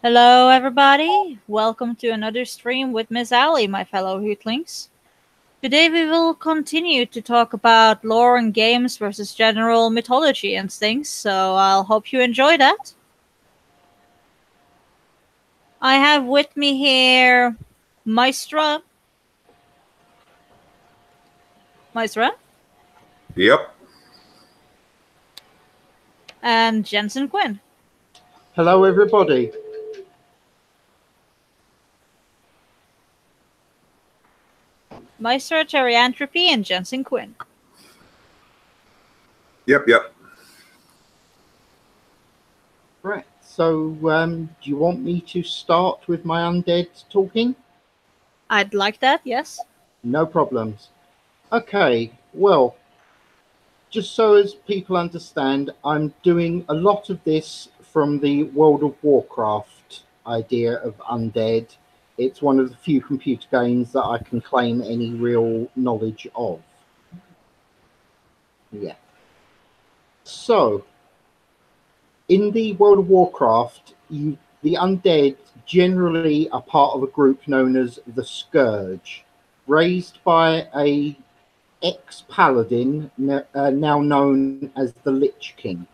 Hello, everybody. Welcome to another stream with Miss Ali, my fellow Hootlings. Today we will continue to talk about lore and games versus general mythology and things, so I'll hope you enjoy that. I have with me here Mɪআপোsᴛʀᴏ. Mɪআপোsᴛʀᴏ? Yep. And Jenson Quinn. Hello, everybody. Mɪআপোsᴛʀᴏ Terianthropy and Jenson Quinn. Yep. Right, so do you want me to start with my undead talking? I'd like that, yes. No problems. Okay, well, just so as people understand, I'm doing a lot of this from the World of Warcraft idea of undead. It's one of the few computer games that I can claim any real knowledge of. Yeah. So, in the World of Warcraft, the undead generally are part of a group known as the Scourge, raised by a ex-paladin now known as the Lich King.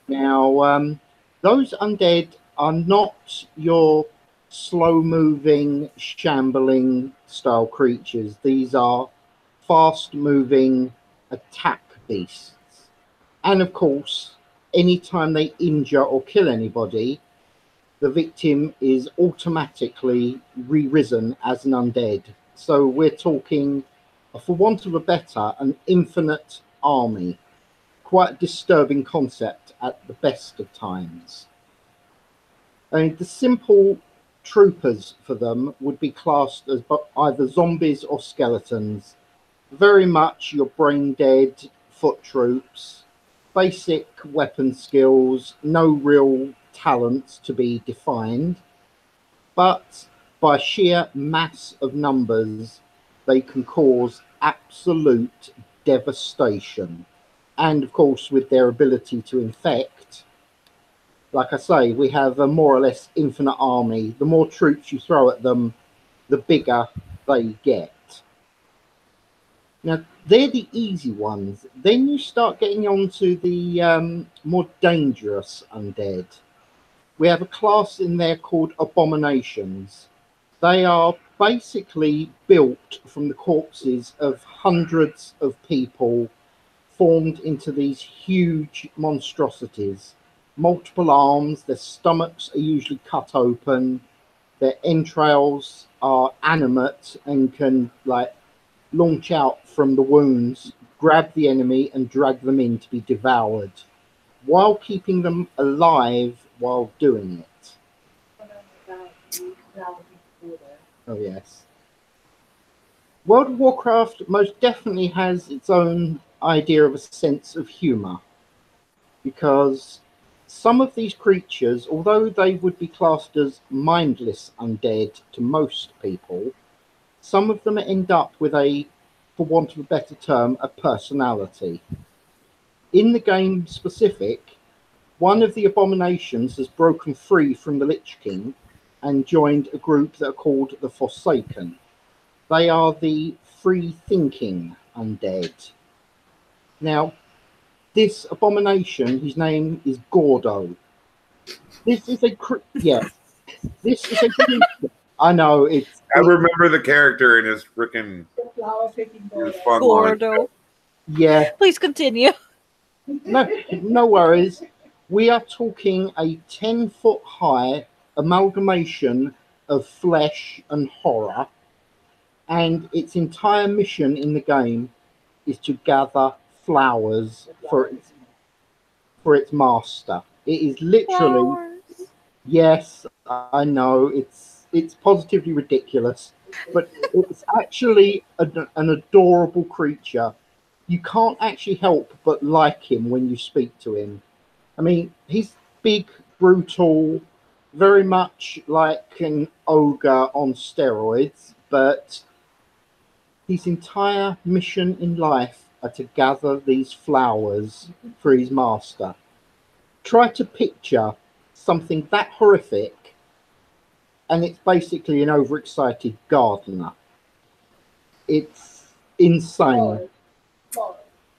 Now, those undead are not your slow-moving, shambling style creatures. These are fast-moving attack beasts. And of course, anytime they injure or kill anybody, the victim is automatically re-risen as an undead. So we're talking, for want of a better, an infinite army. Quite a disturbing concept at the best of times. I mean, the simple troopers for them would be classed as either zombies or skeletons. Very much your brain dead foot troops. Basic weapon skills, no real talents to be defined, but by sheer mass of numbers, they can cause absolute devastation. And of course, with their ability to infect, like I say, we have a more or less infinite army. The more troops you throw at them, the bigger they get. Now, they're the easy ones. Then you start getting on to the more dangerous undead. We have a class in there called abominations. They are basically built from the corpses of hundreds of people formed into these huge monstrosities. Multiple arms, their stomachs are usually cut open, their entrails are animate and can launch out from the wounds, grab the enemy and drag them in to be devoured, while keeping them alive while doing it. Oh yes. World of Warcraft most definitely has its own idea of a sense of humour, because some of these creatures, although they would be classed as mindless undead to most people, some of them end up with for want of a better term, a personality. In the game specific, one of the abominations has broken free from the Lich King and joined a group that are called the Forsaken. They are the free-thinking undead. Now, this abomination, his name is Gordo. This is a This is a creature. I know it's. I remember the character in his freaking fun Gordo. Yeah. Please continue. No worries. We are talking a 10-foot high amalgamation of flesh and horror, and its entire mission in the game is to gather flowers for its master. It is literally Flowers. Yes, I know it's positively ridiculous, but it's actually an adorable creature. You can't actually help but like him when you speak to him. I mean, he's big, brutal, very much like an ogre on steroids, but his entire mission in life are to gather these flowers for his master. Try to picture something that horrific and it's basically an overexcited gardener. It's insane.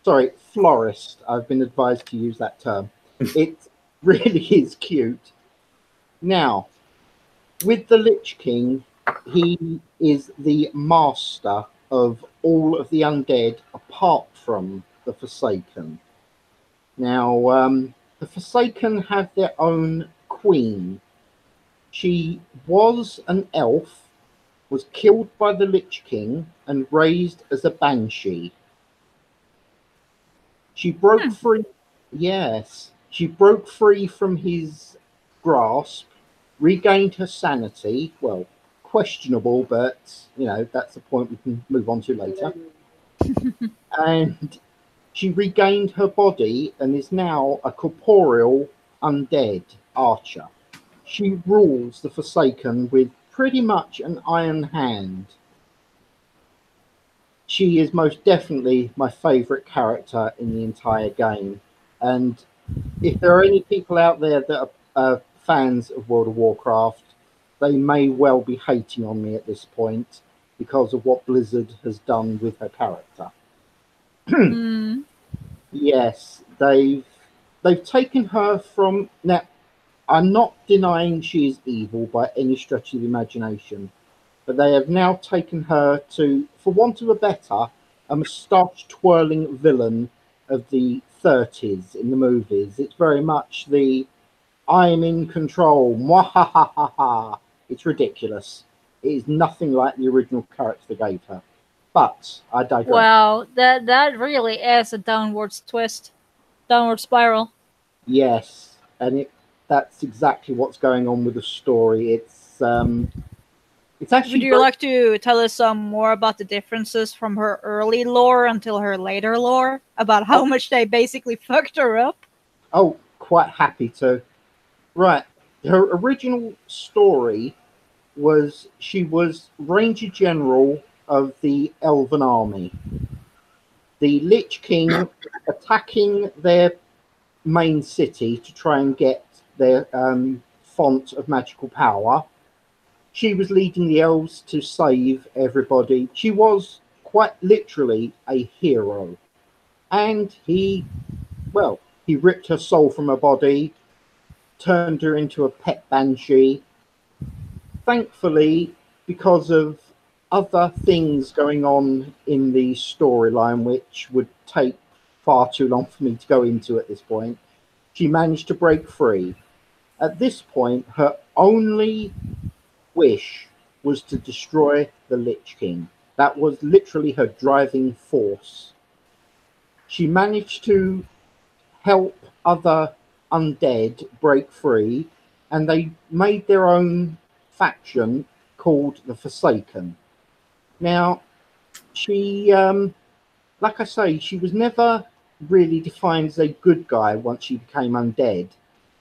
Sorry, florist. I've been advised to use that term. It really is cute. Now, with the Lich King, he is the master of all of the undead apart from the Forsaken. Now, the Forsaken have their own queen. She was an elf, was killed by the Lich King, and raised as a banshee. She broke free. Yes, she broke free from his grasp, regained her sanity. Well, questionable, but you know that's the point we can move on to later. And she regained her body and is now a corporeal undead archer. She rules the Forsaken with pretty much an iron hand. She is most definitely my favourite character in the entire game. And if there are any people out there that are fans of World of Warcraft, they may well be hating on me at this point because of what Blizzard has done with her character. Yes, they've taken her from... Now, I'm not denying she is evil by any stretch of the imagination, but they have now taken her to, for want of a better, a moustache-twirling villain of the 30s in the movies. It's very much the I'm in control, mwahahaha. It's ridiculous. It is nothing like the original character they gave her. But I digress. Wow, that really is a downwards twist, downward spiral. Yes, and that's exactly what's going on with the story. It's actually. Would you like to tell us some more about the differences from her early lore until her later lore? About how much they basically fucked her up? Oh, quite happy to. Right. Her original story was she was Ranger General of the Elven Army. The Lich King attacking their main city to try and get their font of magical power. She was leading the elves to save everybody. She was quite literally a hero. And he ripped her soul from her body, turned her into a pet banshee. Thankfully, because of other things going on in the storyline, which would take far too long for me to go into at this point, she managed to break free. At this point, her only wish was to destroy the Lich King. That was literally her driving force. She managed to help other undead break free, and they made their own faction called the Forsaken. Now, she, like I say, she was never really defined as a good guy once she became undead,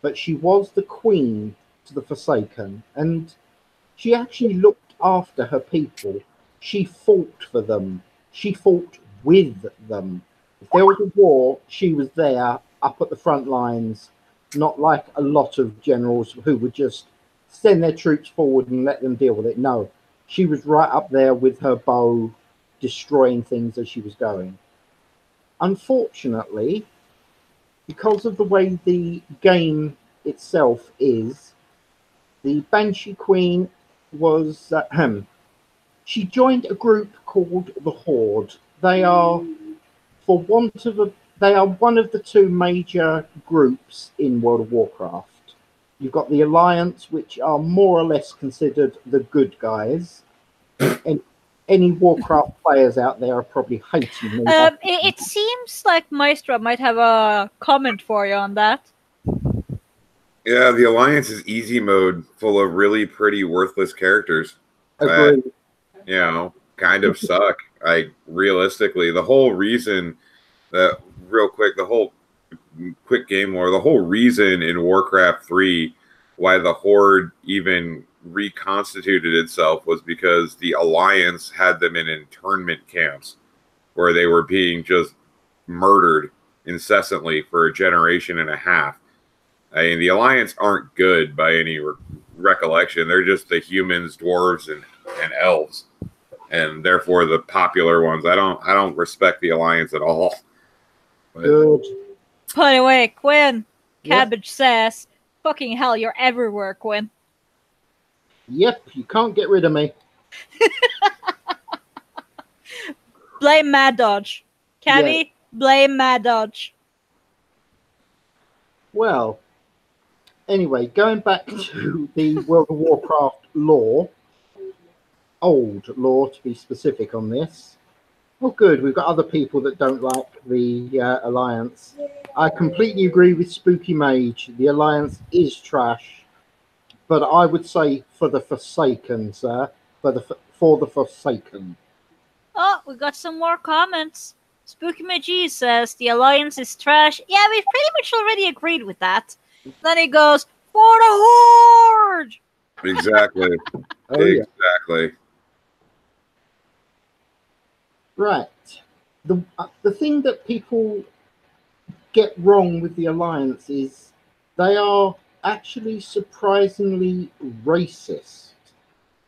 but she was the queen to the Forsaken, and she actually looked after her people. She fought for them. She fought with them. If there was a war, she was there up at the front lines, not like a lot of generals who would just send their troops forward and let them deal with it. No, she was right up there with her bow, destroying things as she was going. Unfortunately, because of the way the game itself is, the Banshee Queen was she joined a group called the Horde. They are, for want of a, they are one of the two major groups in World of Warcraft. You've got the Alliance, which are more or less considered the good guys. And any Warcraft players out there are probably hating me. It seems like Maestro might have a comment for you on that. Yeah, the Alliance is easy mode, full of really pretty, worthless characters. Agreed. You know, kind of suck. Realistically, the whole reason that, real quick, the whole quick game lore, the whole reason in Warcraft 3 why the Horde even reconstituted itself was because the Alliance had them in internment camps where they were being just murdered incessantly for a generation and a half. I mean, the Alliance aren't good by any recollection. They're just the humans, dwarves, and elves, and therefore the popular ones. I don't respect the Alliance at all. But, Good. By the way, Quinn, Yeah. Cabbage says, "Fucking hell, you're everywhere, Quinn." Yep, you can't get rid of me. Blame Mad Dodge. Cabby, Yeah. blame Mad Dodge. Well, anyway, going back to the World of Warcraft lore, old lore to be specific on this. Oh, good, we've got other people that don't like the Alliance. I completely agree with Spooky Mage. The Alliance is trash, but I would say for the Forsaken, sir. For the Forsaken. Oh, we got some more comments. Spooky Magi says the Alliance is trash. Yeah, we've pretty much already agreed with that. Then he goes, "For the Horde!" exactly. Oh, yeah. Exactly. Right. The thing that people get wrong with the Alliance is they are actually surprisingly racist.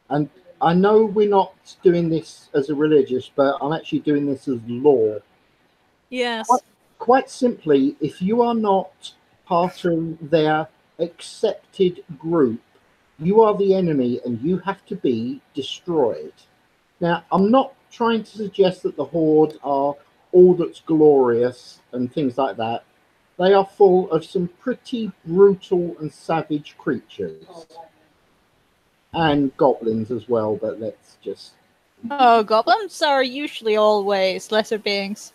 And I know we're not doing this as a religious, but I'm actually doing this as law. Yes. Quite simply, if you are not part of their accepted group, you are the enemy and you have to be destroyed. Now, I'm not trying to suggest that the Horde are all that's glorious and things like that. They are full of some pretty brutal and savage creatures. And goblins as well, but let's just... Oh, goblins are usually always lesser beings.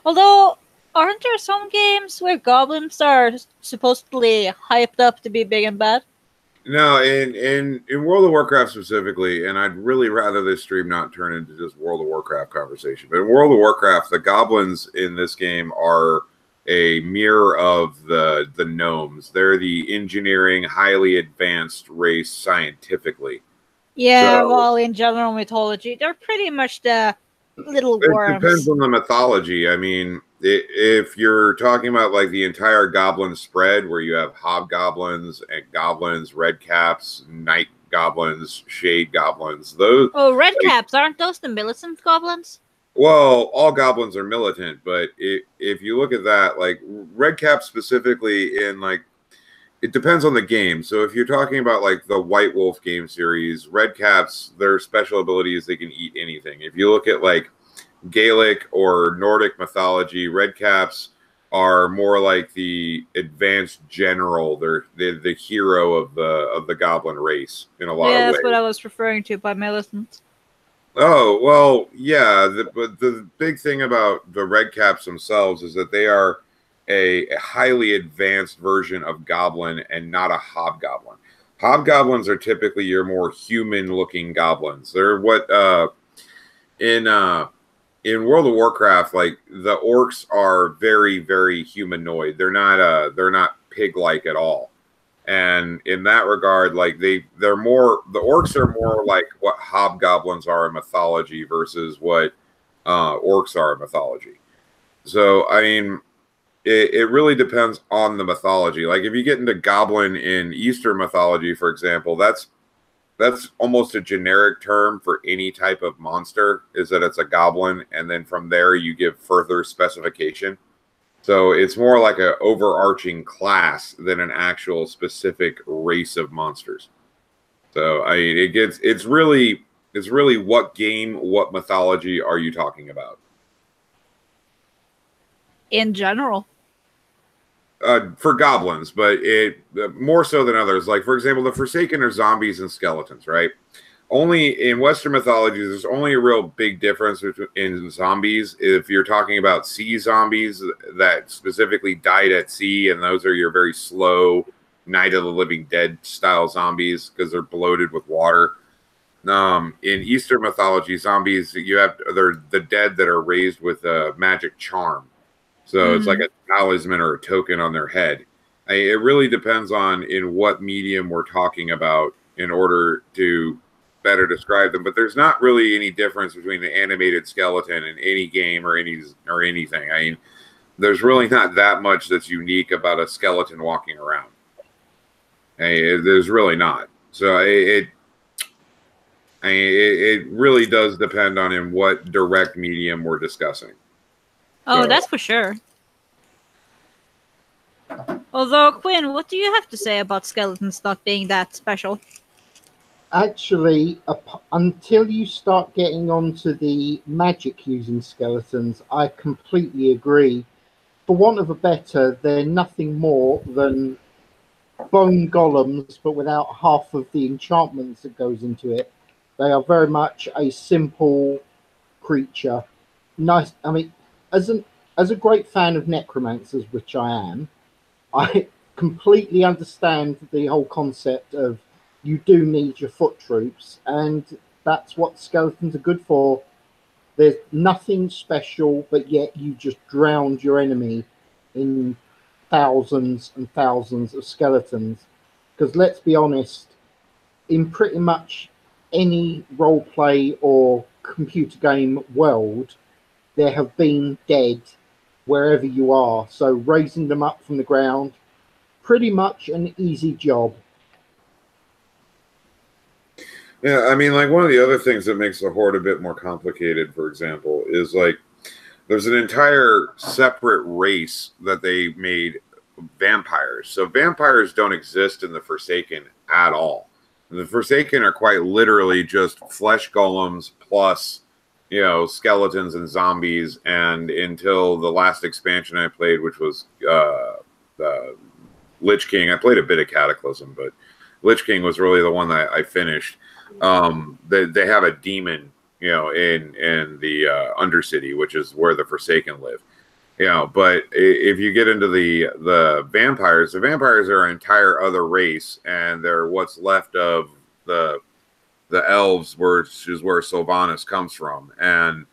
Although, aren't there some games where goblins are supposedly hyped up to be big and bad? No, in World of Warcraft specifically, and I'd really rather this stream not turn into just World of Warcraft conversation, but in World of Warcraft, the goblins in this game are a mirror of the gnomes. They're the engineering, highly advanced race scientifically. Yeah, So- well, in general mythology, they're pretty much the little It worms. depends on the mythology. I mean, if you're talking about like the entire goblin spread, where you have hobgoblins and goblins, redcaps, night goblins, shade goblins, those. Oh, redcaps, aren't those the militant goblins? Well, all goblins are militant, but if you look at that, like redcaps specifically in like, it depends on the game. So if you're talking about like the White Wolf game series, redcaps, their special ability is they can eat anything. If you look at like Gaelic or Nordic mythology, redcaps are more like the advanced general. They're the hero of the goblin race in a lot of ways. Yeah, that's what I was referring to by militant. Oh, well, yeah. But the big thing about the redcaps themselves is that they are a highly advanced version of goblin and not a hobgoblin. Hobgoblins are typically your more human-looking goblins. They're what in World of Warcraft, like the orcs are very, very humanoid. They're not pig-like at all. And in that regard, like they're more, the orcs are more like what hobgoblins are in mythology versus what orcs are in mythology. So I mean, it really depends on the mythology. Like if you get into goblin in Eastern mythology, for example, that's almost a generic term for any type of monster, is that it's a goblin, and then from there you give further specification. So it's more like an overarching class than an actual specific race of monsters. So I mean, it's really what game, what mythology are you talking about? In general. For goblins, but it more so than others. Like for example, the Forsaken are zombies and skeletons, right? Only in Western mythology, there's only a real big difference in zombies. If you're talking about sea zombies that specifically died at sea, and those are your very slow Night of the Living Dead style zombies because they're bloated with water. In Eastern mythology, zombies they're the dead that are raised with a magic charm. So it's like a talisman or a token on their head. It really depends on in what medium we're talking about in order to better describe them. But there's not really any difference between the animated skeleton in any game or anything. I mean, there's really not that much that's unique about a skeleton walking around. There's really not. So it really does depend on in what direct medium we're discussing. Oh, So, that's for sure. Although, Quinn, what do you have to say about skeletons not being that special? Actually, until you start getting onto the magic using skeletons, I completely agree. For want of a better, they're nothing more than bone golems, but without half of the enchantments that goes into it. They are very much a simple creature. Nice. I mean, as a great fan of necromancers, which I am, I completely understand the whole concept of you do need your foot troops, and that's what skeletons are good for. There's nothing special, but yet you just drowned your enemy in thousands and thousands of skeletons. Because let's be honest, in pretty much any role play or computer game world, there have been dead wherever you are. So raising them up from the ground, pretty much an easy job. yeah, I mean, like one of the other things that makes the Horde a bit more complicated, for example, is like there's an entire separate race that they made vampires. So vampires don't exist in the Forsaken at all. The Forsaken are quite literally just flesh golems plus, you know, skeletons and zombies. And until the last expansion I played, which was Lich King, I played a bit of Cataclysm, but Lich King was really the one that I finished. They have a demon, you know, in the Undercity, which is where the Forsaken live. You know, but if you get into the vampires are an entire other race, and they're what's left of the elves, which is where Sylvanas comes from. And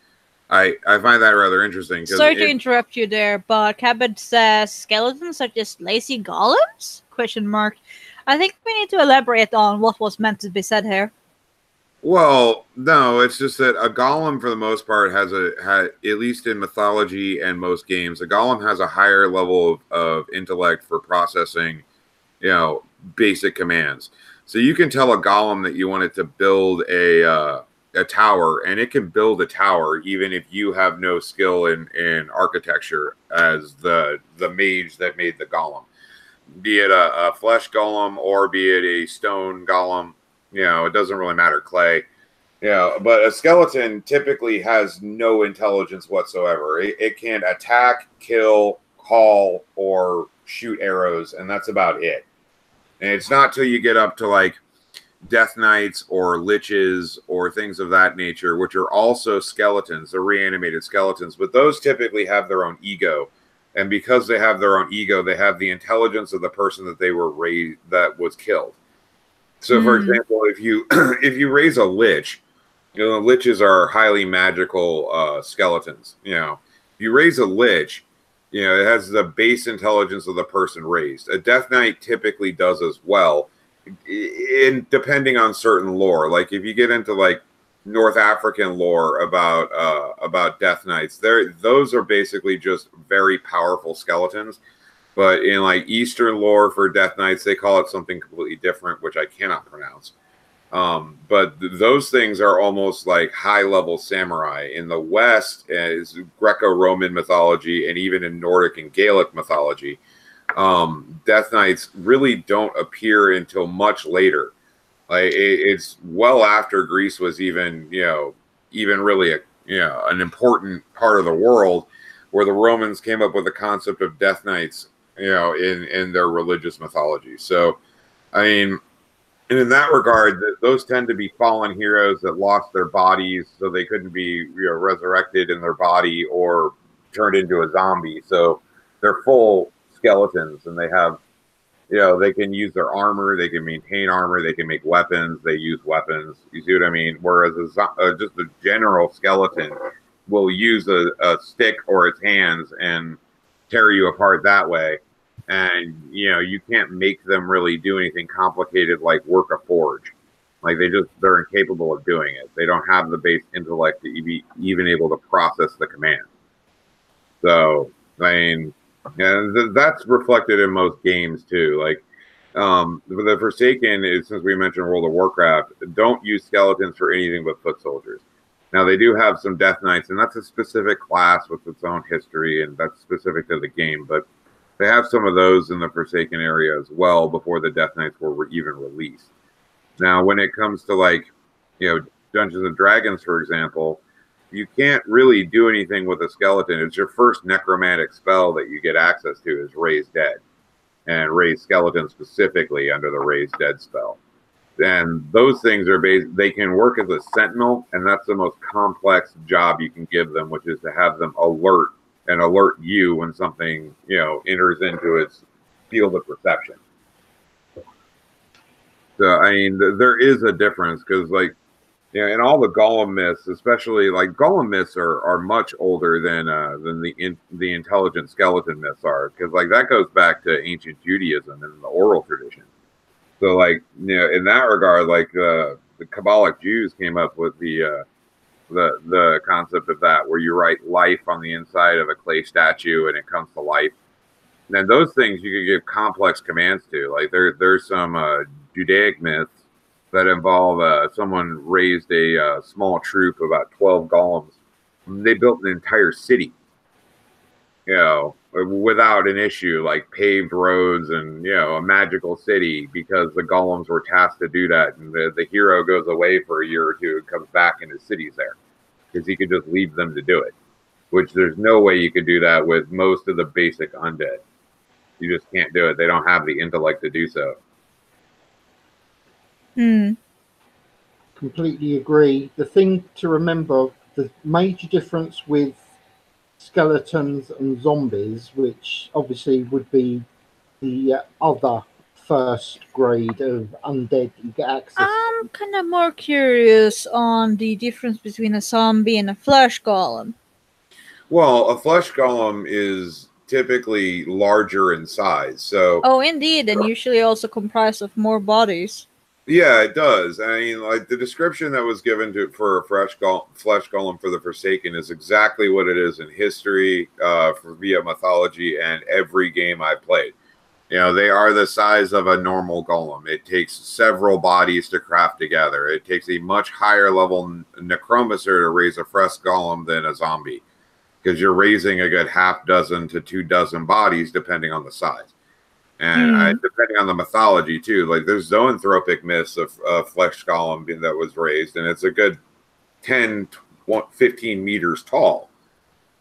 I find that rather interesting. Sorry to interrupt you there, but Cabot says skeletons are just lazy golems? Question mark. I think we need to elaborate on what was meant to be said here. Well, no, it's just that a golem, for the most part, has at least in mythology and most games, a golem has a higher level of intellect for processing, you know, basic commands. So you can tell a golem that you want it to build a tower, and it can build a tower even if you have no skill in architecture as the mage that made the golem, be it a flesh golem or be it a stone golem. You know, it doesn't really matter, clay. You know, but a skeleton typically has no intelligence whatsoever. It can attack, kill, call, or shoot arrows, and that's about it. And it's not till you get up to like Death Knights or Liches or things of that nature, which are also skeletons. They're reanimated skeletons, but those typically have their own ego. And because they have their own ego, they have the intelligence of the person that they were raised, that was killed. So, for example, if you raise a lich, you know, liches are highly magical skeletons. You know, if you raise a lich, you know, it has the base intelligence of the person raised. A Death Knight typically does as well, depending on certain lore. Like if you get into like North African lore about Death Knights, those are basically just very powerful skeletons. But in like Eastern lore for Death Knights, they call it something completely different, which I cannot pronounce. But those things are almost like high-level samurai. In the West, is Greco-Roman mythology, and even in Nordic and Gaelic mythology, Death Knights really don't appear until much later. Like it's well after Greece was even really an important part of the world, where the Romans came up with the concept of Death Knights, you know, in their religious mythology. So, I mean, and in that regard, those tend to be fallen heroes that lost their bodies, so they couldn't be, you know, resurrected in their body or turned into a zombie. So they're full skeletons, and they have, you know, they can use their armor, they can maintain armor, they can make weapons, they use weapons. You see what I mean? Whereas just a general skeleton will use a stick or its hands and tear you apart that way. And, you know, you can't make them really do anything complicated like work a forge. Like they're incapable of doing it. They don't have the base intellect to be even able to process the command. So, I mean, yeah, that's reflected in most games too. Like The Forsaken is, since we mentioned World of Warcraft, don't use skeletons for anything but foot soldiers. Now they do have some Death Knights, and that's a specific class with its own history, and that's specific to the game. But they have some of those in the Forsaken area as well before the Death Knights were even released. Now, when it comes to like, Dungeons and Dragons, for example, you can't really do anything with a skeleton. It's your first necromantic spell that you get access to is Raise Dead, and Raise Skeleton specifically under the Raise Dead spell. And those things are they can work as a sentinel, and that's the most complex job you can give them, which is to have them alert you when something, enters into its field of perception. So, I mean, there is a difference because, like, in all the golem myths, especially like golem myths are much older than the intelligent skeleton myths are, because like that goes back to ancient Judaism and the oral tradition. So, like, in that regard, like the Kabbalic Jews came up with the concept of that, where you write life on the inside of a clay statue and it comes to life. And then those things you could give complex commands to. Like there's some Judaic myths that involve someone raised a small troop, about 12 golems. They built an entire city, without an issue, like paved roads and, a magical city, because the golems were tasked to do that. And the hero goes away for a year or two and comes back and his city's there because he could just leave them to do it, which there's no way you could do that with most of the basic undead. You just can't do it. They don't have the intellect to do so. Completely agree. The thing to remember, the major difference with skeletons and zombies, which obviously would be the other first grade of undead you get access to. I'm kind of more curious on the difference between a zombie and a flesh golem. Well, a flesh golem is typically larger in size. So, oh, indeed, and usually also comprised of more bodies. Yeah, it does. I mean, like the description that was given for a flesh golem for the Forsaken is exactly what it is in history, via mythology, and every game I've played. They are the size of a normal golem. It takes several bodies to craft together. It takes a much higher level necromancer to raise a fresh golem than a zombie, because you're raising a good half dozen to 2 dozen bodies depending on the size. And depending on the mythology too, like there's zoanthropic myths of flesh golem that was raised, and it's a good 10, 15 meters tall.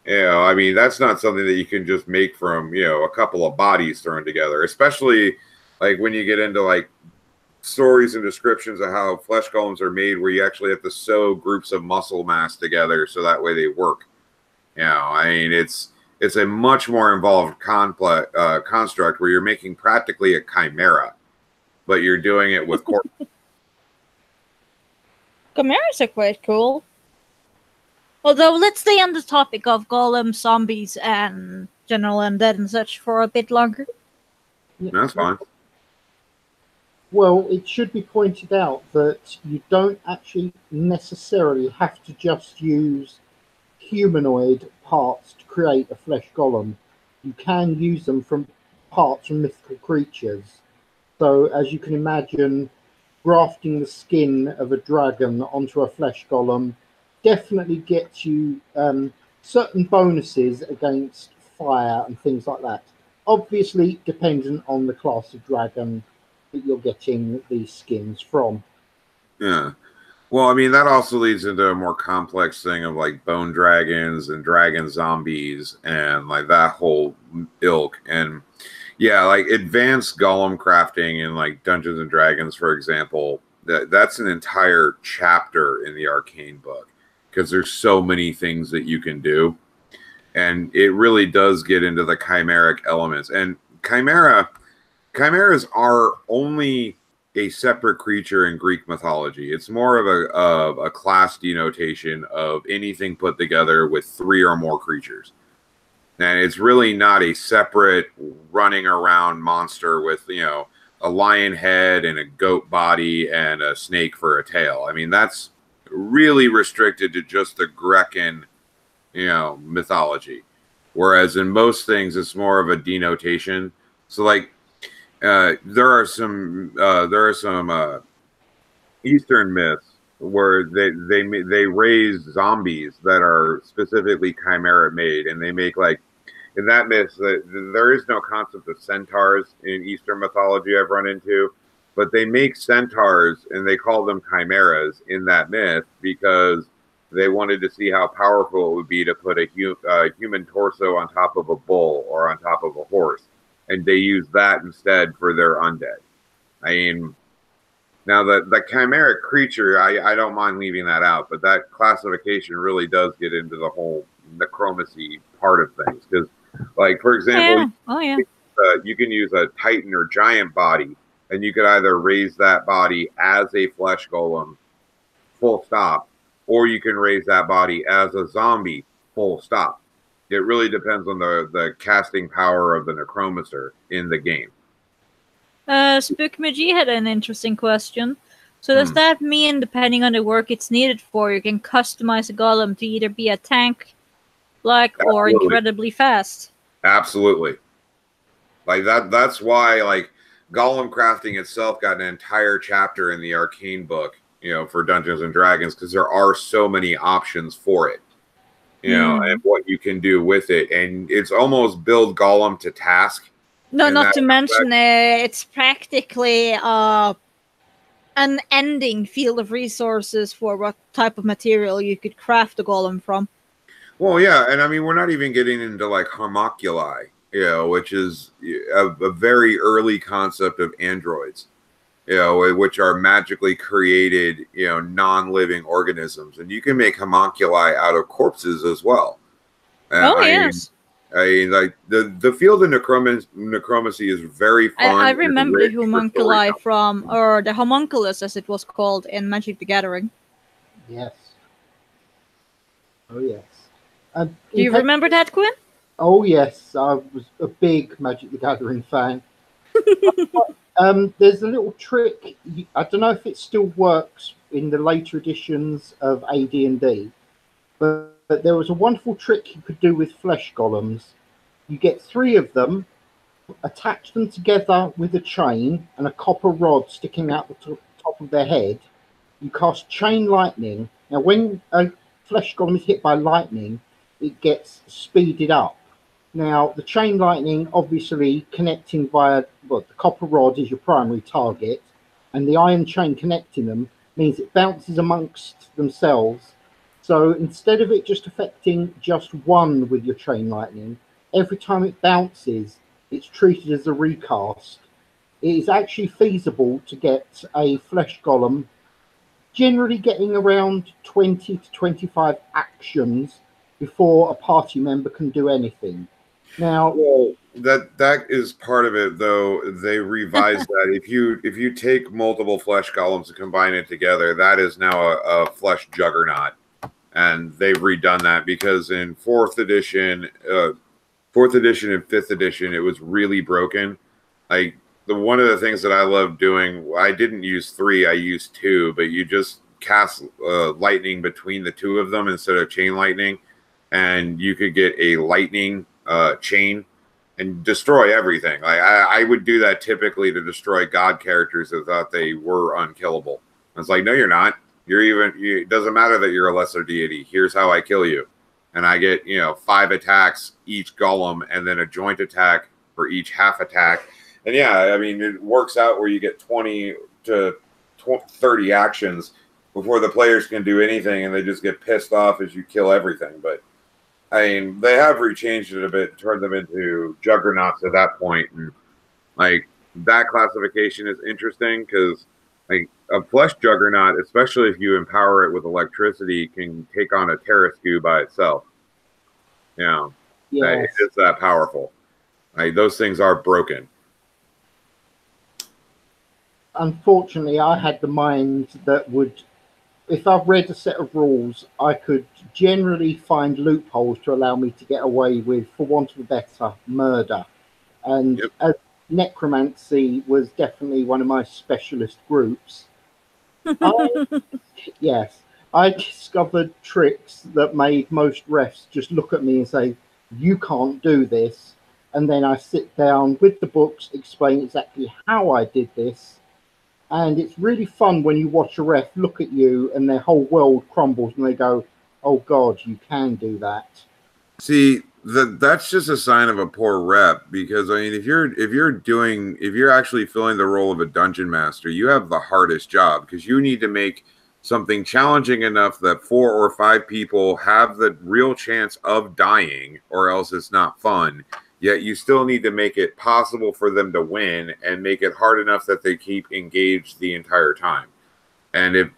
I mean, that's not something that you can just make from, a couple of bodies thrown together, especially like when you get into like stories and descriptions of how flesh golems are made, where you actually have to sew groups of muscle mass together so that way they work. I mean, it's a much more involved complex construct where you're making practically a chimera, but you're doing it with corpses. Chimeras are quite cool. Although, let's stay on the topic of golems, zombies, and general undead and such for a bit longer. That's fine. Well, it should be pointed out that you don't actually necessarily have to just use humanoid parts to create a flesh golem. You can use them from parts from mythical creatures. So, as you can imagine, grafting the skin of a dragon onto a flesh golem definitely gets you certain bonuses against fire and things like that. Obviously, dependent on the class of dragon that you're getting these skins from. Yeah. Well, I mean, that also leads into a more complex thing of like bone dragons and dragon zombies and like that whole ilk. And yeah, like advanced golem crafting in like Dungeons and Dragons, for example, that's an entire chapter in the Arcane book, because there's so many things that you can do. And it really does get into the chimeric elements. And chimeras are only a separate creature in Greek mythology. It's more of a class denotation of anything put together with 3 or more creatures. And it's really not a separate running around monster with, a lion head and a goat body and a snake for a tail. I mean, that's really restricted to just the Grecan, mythology. Whereas in most things, it's more of a denotation. So like, there are some Eastern myths where they raise zombies that are specifically chimera made, and they make like in that myth there is no concept of centaurs in Eastern mythology I've run into, but they make centaurs and they call them chimeras in that myth because they wanted to see how powerful it would be to put a human torso on top of a bull or on top of a horse, and they use that instead for their undead. I mean, now the chimeric creature, I don't mind leaving that out, but that classification really does get into the whole necromancy part of things. Because, like, for example, you can use a titan or giant body, and you could either raise that body as a flesh golem, full stop, or you can raise that body as a zombie, full stop. It really depends on the casting power of the necromancer in the game. Spookmg had an interesting question. So does that mean, depending on the work it's needed for, you can customize a golem to either be a tank, or incredibly fast? Absolutely. Like that's why like golem crafting itself got an entire chapter in the Arcane book, for Dungeons and Dragons, because there are so many options for it, and what you can do with it, and it's almost build golem to task. No, not to mention it's practically an ending field of resources for what type of material you could craft a golem from. Well, yeah, and I mean, we're not even getting into like homunculi, which is a very early concept of androids, which are magically created, non-living organisms, and you can make homunculi out of corpses as well. Yes. I mean, like the field of necromancy is very fun. I remember the homunculi or the homunculus, as it was called in Magic the Gathering. Yes. Oh yes. Do you remember that, Quinn? Oh yes, I was a big Magic the Gathering fan. There's a little trick. I don't know if it still works in the later editions of AD&D, but there was a wonderful trick you could do with flesh golems. You get 3 of them, attach them together with a chain and a copper rod sticking out the top of their head. You cast chain lightning. Now, when a flesh golem is hit by lightning, it gets speeded up. Now, the chain lightning, obviously connecting via the copper rod is your primary target, and the iron chain connecting them means it bounces amongst themselves. So instead of it just affecting just one with your chain lightning, every time it bounces, it's treated as a recast. It is actually feasible to get a flesh golem generally getting around 20 to 25 actions before a party member can do anything. Now, well, that is part of it, though. They revised that. If you take multiple flesh golems and combine it together, that is now a flesh juggernaut. And they've redone that because in 4th edition and 5th edition, it was really broken. One of the things that I love doing, I didn't use 3, I used 2, but you just cast lightning between the 2 of them instead of chain lightning, and you could get a lightning chain and destroy everything. I would do that typically to destroy god characters that thought they were unkillable. I was like, no, you're not. It doesn't matter that you're a lesser deity. Here's how I kill you. And I get, 5 attacks each golem and then a joint attack for each half attack. And yeah, I mean, it works out where you get 20 to 30 actions before the players can do anything, and they just get pissed off as you kill everything. But I mean, they have rechanged it a bit, turned them into juggernauts at that point. And like that classification is interesting because like a flesh juggernaut, especially if you empower it with electricity, can take on a Terrasku by itself. Yes. It is that powerful. Like, those things are broken. Unfortunately, I had the mind that would, if I've read a set of rules, I could generally find loopholes to allow me to get away with, for want of a better, murder. And as necromancy was definitely one of my specialist groups, I discovered tricks that made most refs just look at me and say, you can't do this. and then I sit down with the books, explain exactly how I did this. And it's really fun when you watch a ref look at you and their whole world crumbles and they go, oh God, you can do that. See, that's just a sign of a poor rep, because I mean, if you're actually filling the role of a dungeon master, you have the hardest job, because you need to make something challenging enough that 4 or 5 people have the real chance of dying, or else it's not fun. Yet you still need to make it possible for them to win and make it hard enough that they keep engaged the entire time. And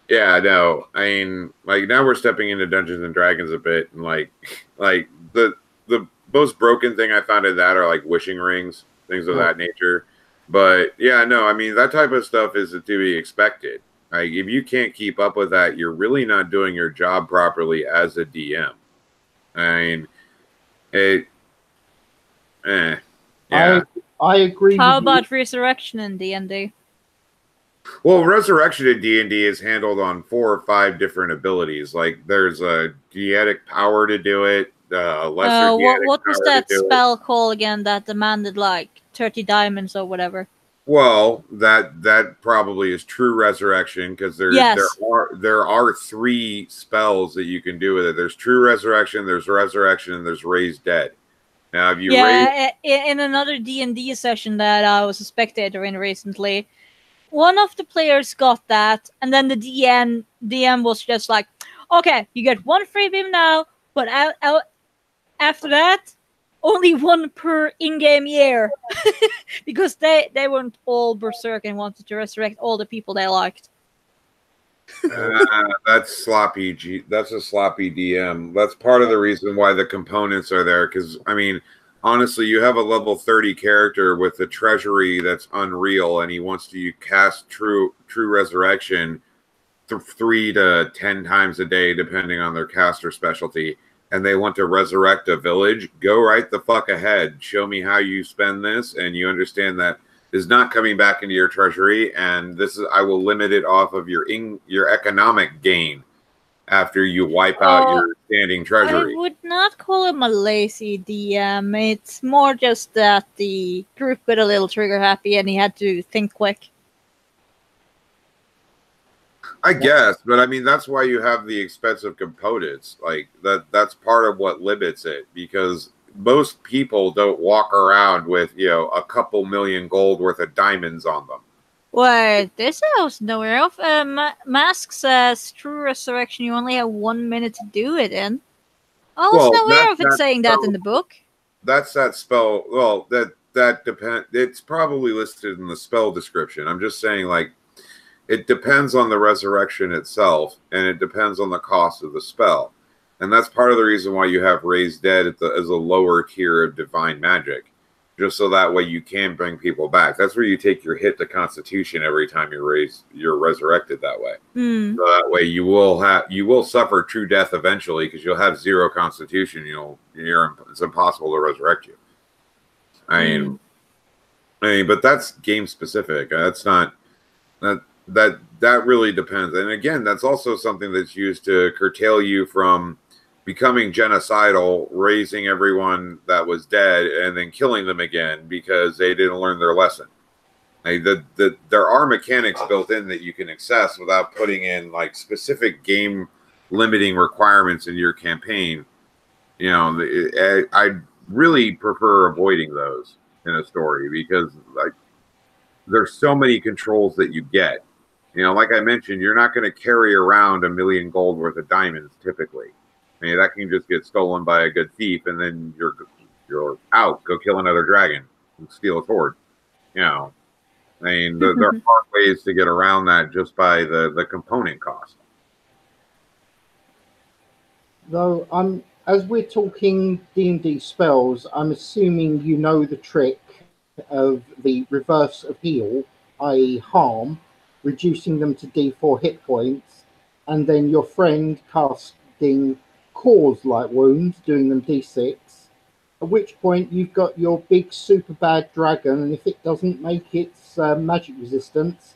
yeah, no, I mean, like, now we're stepping into Dungeons and Dragons a bit, and like the most broken thing I found in that are like wishing rings, things of that nature. But yeah, no, I mean, that type of stuff is to be expected. Like, if you can't keep up with that, you're really not doing your job properly as a DM. I mean, yeah. I agree. How about Resurrection in D&D? Well, Resurrection in D&D is handled on 4 or 5 different abilities. Like, there's a Deatic power to do it, lesser what was that spell called again that demanded like 30 diamonds or whatever? Well, that probably is true Resurrection, because there are 3 spells that you can do with it. There's True Resurrection, there's Resurrection, and there's Raise Dead. Now, if you in another D&D session that I was a spectator in recently, one of the players got that, and then the DM was just like, okay, you get 1 free beam now, but after that, only 1 per in-game year. Because they weren't all berserk and wanted to resurrect all the people they liked. That's sloppy. That's a sloppy DM. That's part of the reason why the components are there. Because, I mean, honestly, you have a level 30 character with a treasury that's unreal, and he wants to cast True Resurrection 3 to 10 times a day, depending on their caster specialty. And they want to resurrect a village. Go right the fuck ahead. Show me how you spend this, and you understand that is not coming back into your treasury, and I will limit it off of your economic gain after you wipe out your standing treasury. I would not call him a lazy DM. It's more just that the group got a little trigger happy and he had to think quick. I guess, but I mean, that's why you have the expensive components. Like, that's part of what limits it, because most people don't walk around with, a couple million gold worth of diamonds on them. Wait, this I was nowhere of. Mask says True Resurrection, you only have 1 minute to do it in. I was aware of it saying that in the book. That's that spell. Well, that depends. It's probably listed in the spell description. I'm just saying, like, it depends on the resurrection itself, and it depends on the cost of the spell. And that's part of the reason why you have Raised Dead as a lower tier of divine magic, just so that way you can bring people back. That's where you take your hit to Constitution every time you're resurrected that way. So that way you will suffer true death eventually, because you'll have 0 Constitution. It's impossible to resurrect you. I mean, but that's game specific. That's not that really depends. And again, that's also something that's used to curtail you from becoming genocidal, raising everyone that was dead and then killing them again because they didn't learn their lesson. Like, there are mechanics built in that you can access without putting in like specific game limiting requirements in your campaign. I really prefer avoiding those in a story, because like, there's so many controls that you get. Like I mentioned, you're not going to carry around 1 million gold worth of diamonds typically. I mean, that can just get stolen by a good thief, and then you're out. Go kill another dragon and steal its hoard. I mean, there are ways to get around that just by the component cost. Though as we're talking D&D spells, I'm assuming you know the trick of the reverse of heal, i.e. harm, reducing them to D4 hit points, and then your friend casting cause light wounds, doing them D6, at which point you've got your big super bad dragon, and if it doesn't make its magic resistance,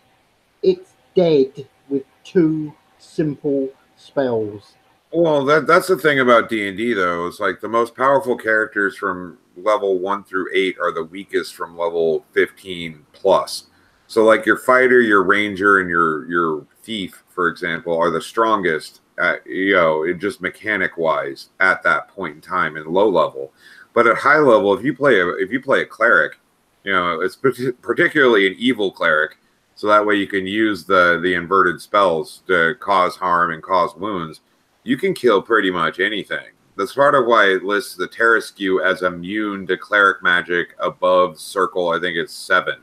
it's dead with 2 simple spells. Well, that's the thing about D&D though. It's like the most powerful characters from level 1 through 8 are the weakest from level 15 plus. So like your fighter, your ranger, and your thief, for example, are the strongest at, just mechanic wise at that point in time in low level. But at high level, if you play a cleric, it's particularly an evil cleric, so that way you can use the inverted spells to cause harm and cause wounds. You can kill pretty much anything. That's part of why it lists the Tağᴇʀɪᴘ as immune to cleric magic above circle, I think it's 7.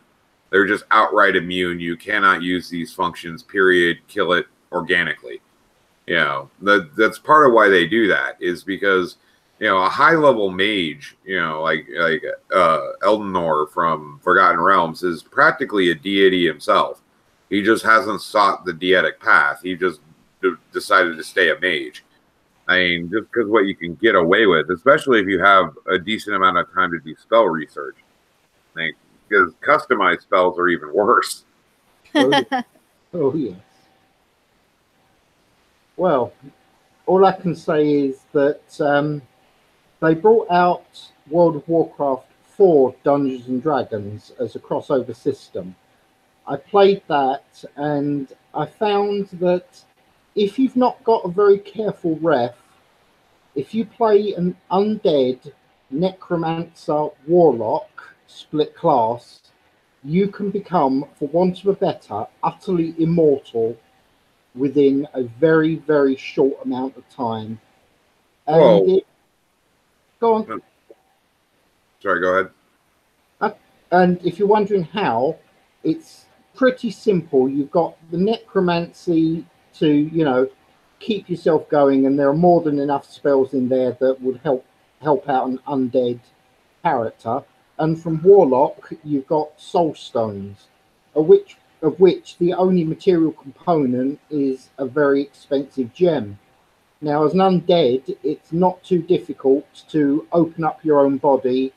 They're just outright immune. You cannot use these functions, period, kill it organically. That's part of why they do that, is because, a high-level mage, like Eldenor from Forgotten Realms is practically a deity himself. He just hasn't sought the deitic path. He just decided to stay a mage. I mean, just because what you can get away with, especially if you have a decent amount of time to do spell research. Because customized spells are even worse. Oh, yes. Well, all I can say is that they brought out World of Warcraft 4 Dungeons and Dragons as a crossover system. I played that and I found that if you've not got a very careful ref, if you play an undead necromancer warlock split class, you can become, for want of a better, utterly immortal within a very, very short amount of time. And go on. Sorry, go ahead. And if you're wondering how, it's pretty simple. You've got the necromancy to, keep yourself going, and there are more than enough spells in there that would help out an undead character. And from warlock, you've got soul stones, of which the only material component is a very expensive gem. Now, as an undead, it's not too difficult to open up your own body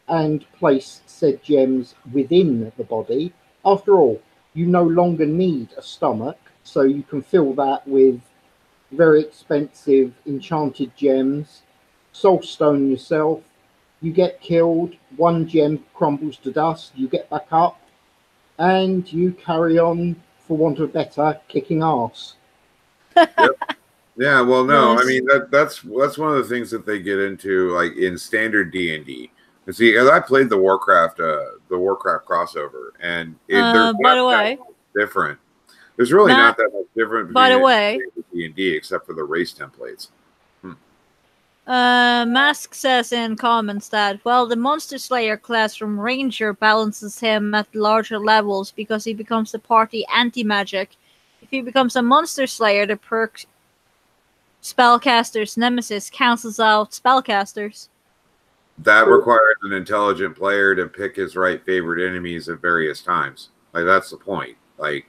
and place said gems within the body. After all, you no longer need a stomach, so you can fill that with very expensive enchanted gems. Soulstone yourself, you get killed, 1 gem crumbles to dust, you get back up, and you carry on, for want of a better, kicking ass. Yep. Yeah, well, no, Yes. I mean that's one of the things that they get into, like in standard D&D. And see, as I played the Warcraft crossover, and there's by the not way, that much different. There's really not that much different by the between way, D&D except for the race templates. Mask says in comments that, well, the Monster Slayer class from Ranger balances him at larger levels because he becomes the party anti-magic. If he becomes a Monster Slayer, the perk Spellcaster's Nemesis cancels out Spellcasters. That requires an intelligent player to pick his right favorite enemies at various times. Like, that's the point. Like,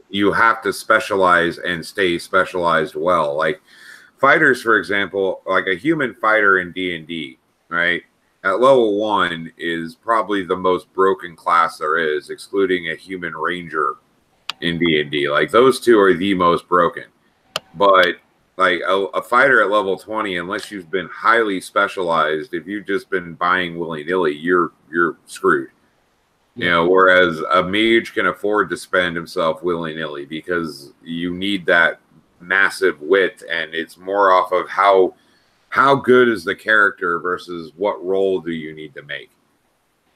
you have to specialize and stay specialized well. Like, fighters, for example, like a human fighter in D&D, right? At level 1 is probably the most broken class there is, excluding a human ranger in D&D. Like, those two are the most broken. But like a fighter at level 20, unless you've been highly specialized, if you've just been buying willy-nilly, you're screwed. Whereas a mage can afford to spend himself willy-nilly because you need that massive wit, and it's more off of how good is the character versus what role do you need to make.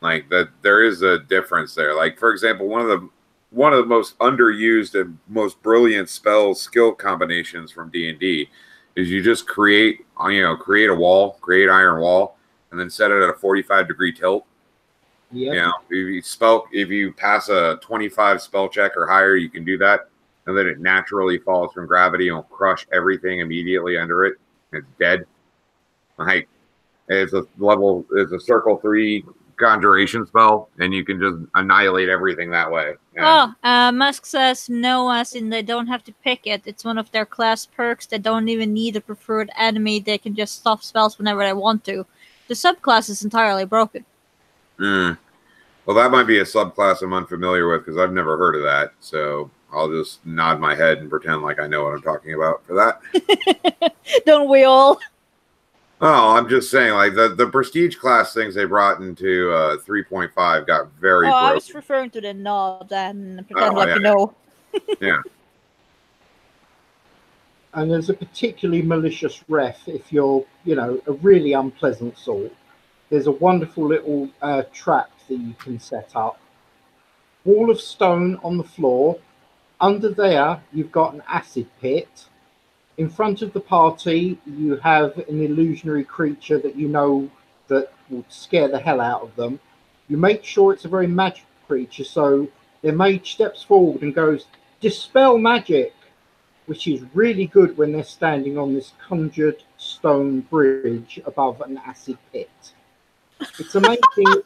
Like, that there is a difference there. Like, for example, one of the most underused and most brilliant skill combinations from D&D is you just create a wall, create iron wall, and then set it at a 45-degree tilt. Yeah. If you pass a 25 spell check or higher, you can do that, and then it naturally falls from gravity and will crush everything immediately under it. It's dead. Like, it's a circle 3 conjuration spell, and you can just annihilate everything that way. Musk says no, as in they don't have to pick it. It's one of their class perks. They don't even need a preferred enemy. They can just stop spells whenever they want to. The subclass is entirely broken. Well, that might be a subclass I'm unfamiliar with because I've never heard of that. So I'll just nod my head and pretend like I know what I'm talking about for that. Don't we all? Oh, I'm just saying, like the prestige class things they brought into 3.5 got very broken. I was referring to the nod and pretend like yeah. you know. Yeah. And there's a particularly malicious ref if you're, you know, a really unpleasant sort. There's a wonderful little trap that you can set up. Wall of stone on the floor. Under there, you've got an acid pit. In front of the party, you have an illusionary creature that you know that will scare the hell out of them. You make sure it's a very magical creature, so their mage steps forward and goes, "Dispel magic," which is really good when they're standing on this conjured stone bridge above an acid pit. It's amazing.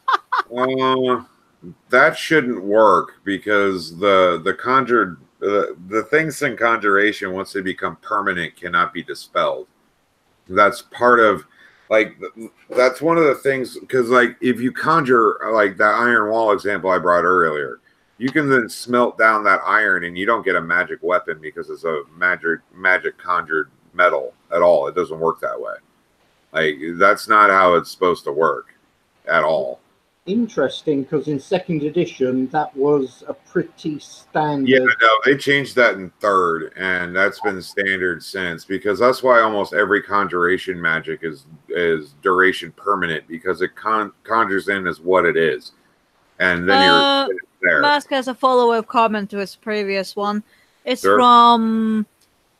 That shouldn't work because the conjured the things in conjuration, once they become permanent, cannot be dispelled. That's part of, like, that's one of the things, because like if you conjure, like that iron wall example I brought earlier, you can then smelt down that iron and you don't get a magic weapon because it's a magic conjured metal at all. It doesn't work that way. Like, that's not how it's supposed to work at all. Interesting, because in second edition that was a pretty standard. Yeah, no, they changed that in third, and that's been standard since, because that's why almost every conjuration magic is duration permanent, because it conjures in as what it is, and then you're there. Mask has a follow-up comment to his previous one. It's from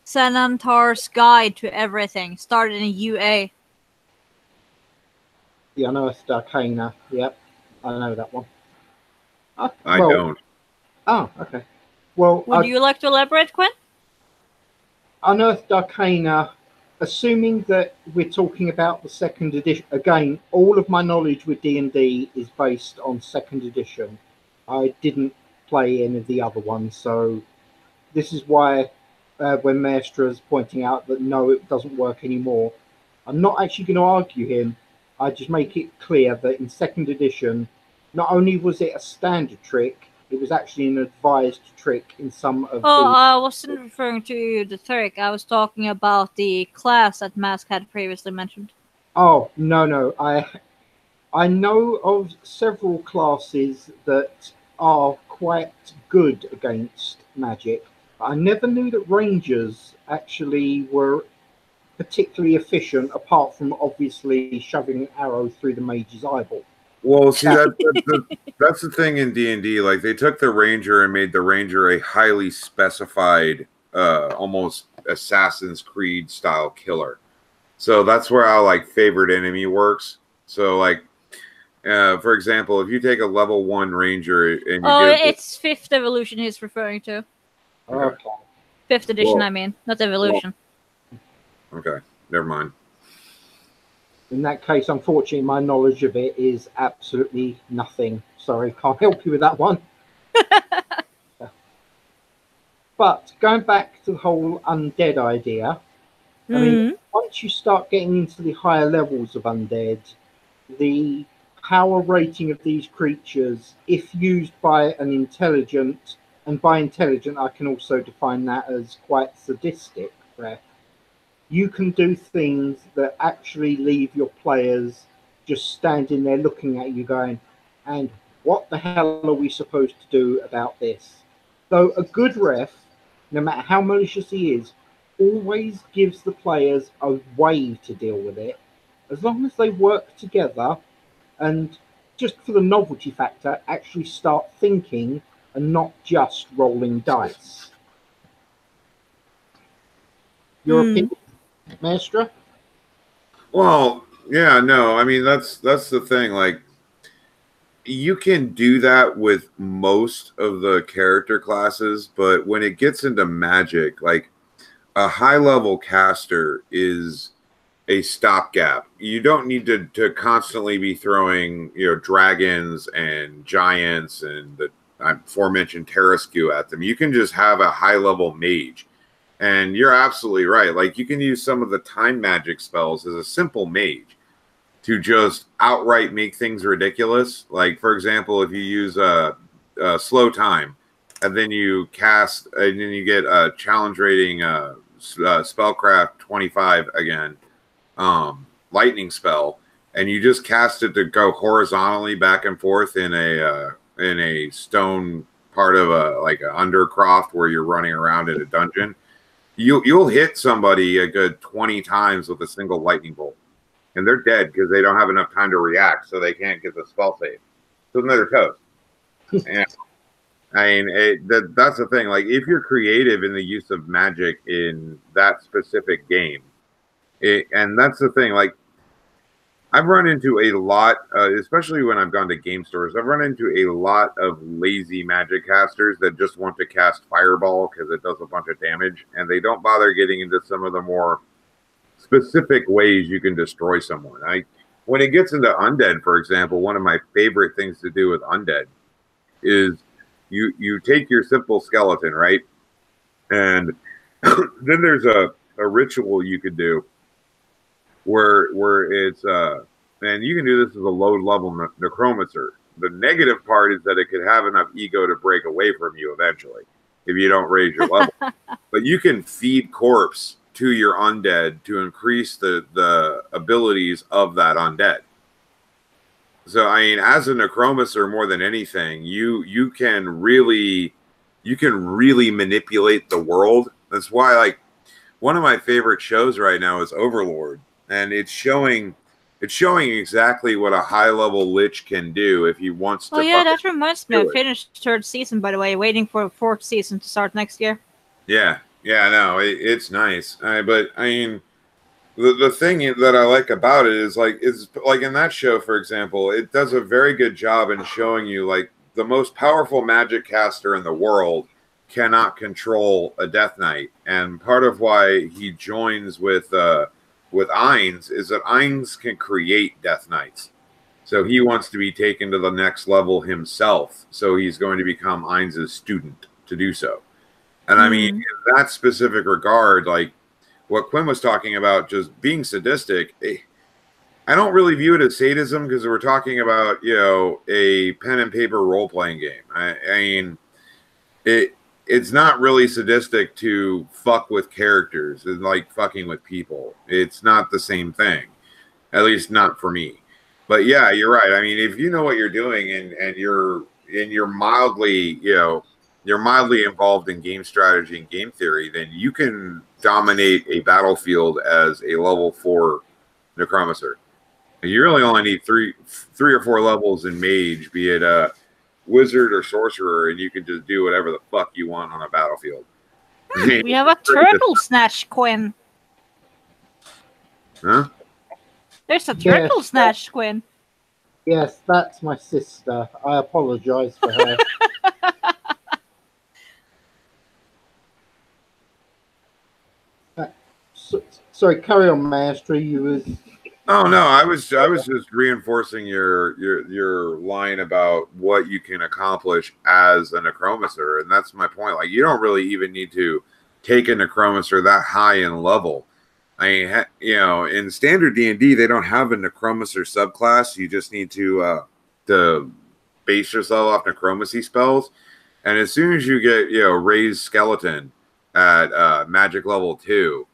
Xanathar's Guide to Everything, started in UA. The Unearthed Arcana, yep. I know that one. I don't. Oh, okay. Well, would you like to elaborate, Quinn? Unearthed Arcana, assuming that we're talking about the second edition, again, all of my knowledge with D&D is based on second edition. I didn't play any of the other ones, so this is why when Maestra's pointing out that no, it doesn't work anymore, I'm not actually going to argue him. I just make it clear that in second edition, not only was it a standard trick, it was actually an advised trick in some of the... I wasn't referring to the trick. I was talking about the class that Mask had previously mentioned. Oh, no. I know of several classes that are quite good against magic. I never knew that Rangers actually were particularly efficient, apart from obviously shoving an arrow through the mage's eyeball. Well, see, that's the thing in D&D. Like, they took the ranger and made the ranger a highly specified, almost Assassin's Creed style killer. So that's where our like favorite enemy works. So like, for example, if you take a level 1 ranger and you it's 5th evolution he's referring to. Okay. 5th edition, I mean, not evolution. Okay, never mind. In that case, unfortunately, my knowledge of it is absolutely nothing. Sorry, can't help you with that one. But going back to the whole undead idea, I mean, once you start getting into the higher levels of undead, the power rating of these creatures, if used by an intelligent, and by intelligent I can also define that as quite sadistic, right? You can do things that actually leave your players just standing there looking at you going, and what the hell are we supposed to do about this? So a good ref, no matter how malicious he is, always gives the players a way to deal with it, as long as they work together and, just for the novelty factor, actually start thinking and not just rolling dice. Your opinion, Maestra? Well, yeah, no, I mean, that's the thing. Like, you can do that with most of the character classes, but when it gets into magic, like, a high-level caster is a stopgap. You don't need to constantly be throwing, dragons and giants and the aforementioned Terraskew at them. You can just have a high-level mage. And you're absolutely right. Like, you can use some of the time magic spells as a simple mage to just outright make things ridiculous. Like, for example, if you use slow time, and then you cast, and then you get a challenge rating, spellcraft 25 again, lightning spell, and you just cast it to go horizontally back and forth in a stone part of a like an undercroft where you're running around in a dungeon. You'll hit somebody a good 20 times with a single lightning bolt, and they're dead because they don't have enough time to react, so they can't get the spell save. So then they're toast. And I mean, that's the thing. Like, if you're creative in the use of magic in that specific game, and that's the thing. Like, I've run into a lot, especially when I've gone to game stores, I've run into a lot of lazy magic casters that just want to cast Fireball because it does a bunch of damage, and they don't bother getting into some of the more specific ways you can destroy someone. When it gets into undead, for example, one of my favorite things to do with undead is you take your simple skeleton, right? And then there's a ritual you could do where it's and you can do this as a low level necromancer. The negative part is that it could have enough ego to break away from you eventually if you don't raise your level. But you can feed corpse to your undead to increase the abilities of that undead. So I mean, as a necromancer, more than anything, you can really manipulate the world. That's why, like, one of my favorite shows right now is Overlord. And it's showing exactly what a high level lich can do if he wants to. Oh yeah, that reminds me. I finished third season, by the way, waiting for fourth season to start next year. Yeah, no, it's nice. But I mean, the thing that I like about it is like in that show, for example, it does a very good job in showing you like the most powerful magic caster in the world cannot control a Death Knight, and part of why he joins with Ainz is that Ainz can create Death Knights. So he wants to be taken to the next level himself. So he's going to become Ainz's student to do so. And I mean, in that specific regard, like what Quinn was talking about, just being sadistic, I don't really view it as sadism because we're talking about, you know, a pen and paper role-playing game. I mean, it's not really sadistic to fuck with characters and like fucking with people. It's not the same thing, at least not for me. But yeah, you're right. I mean, if you know what you're doing and you're mildly, you know, you're mildly involved in game strategy and game theory, then you can dominate a battlefield as a level 4 necromancer. You really only need three or four levels in mage, be it wizard or sorcerer, and you can just do whatever the fuck you want on a battlefield. We have a turtle snatch, Quinn. Huh? There's a turtle snatch, Quinn. Yes, that's my sister. I apologize for her. Sorry, carry on, Maestro. You was. Oh no, I was just reinforcing your line about what you can accomplish as a necromancer, and that's my point. Like, you don't really even need to take a necromancer that high in level. I mean, you know, in standard D&D, they don't have a necromancer subclass. You just need to base yourself off necromancy spells, and as soon as you get, you know, raised skeleton at magic level 2,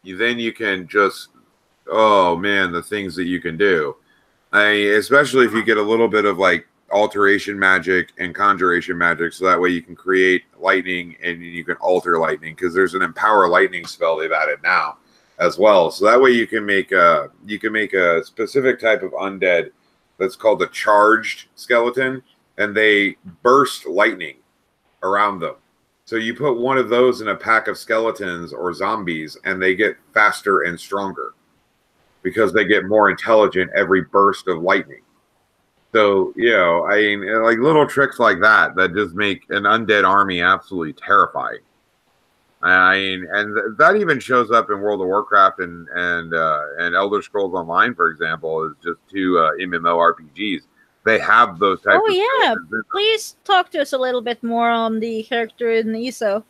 then you can just. Oh man, the things that you can do. Especially if you get a little bit of like alteration magic and conjuration magic, so that way you can create lightning and you can alter lightning, because there's an empower lightning spell they've added now as well. So that way you can make a specific type of undead that's called a charged skeleton, and they burst lightning around them. So you put one of those in a pack of skeletons or zombies, and they get faster and stronger, because they get more intelligent every burst of lightning. So, you know, I mean, like little tricks like that just make an undead army absolutely terrifying. I mean, and that even shows up in World of Warcraft and Elder Scrolls Online, for example, is just 2 MMORPGs. They have those types of yeah. Please talk to us a little bit more on the character in Mɪso.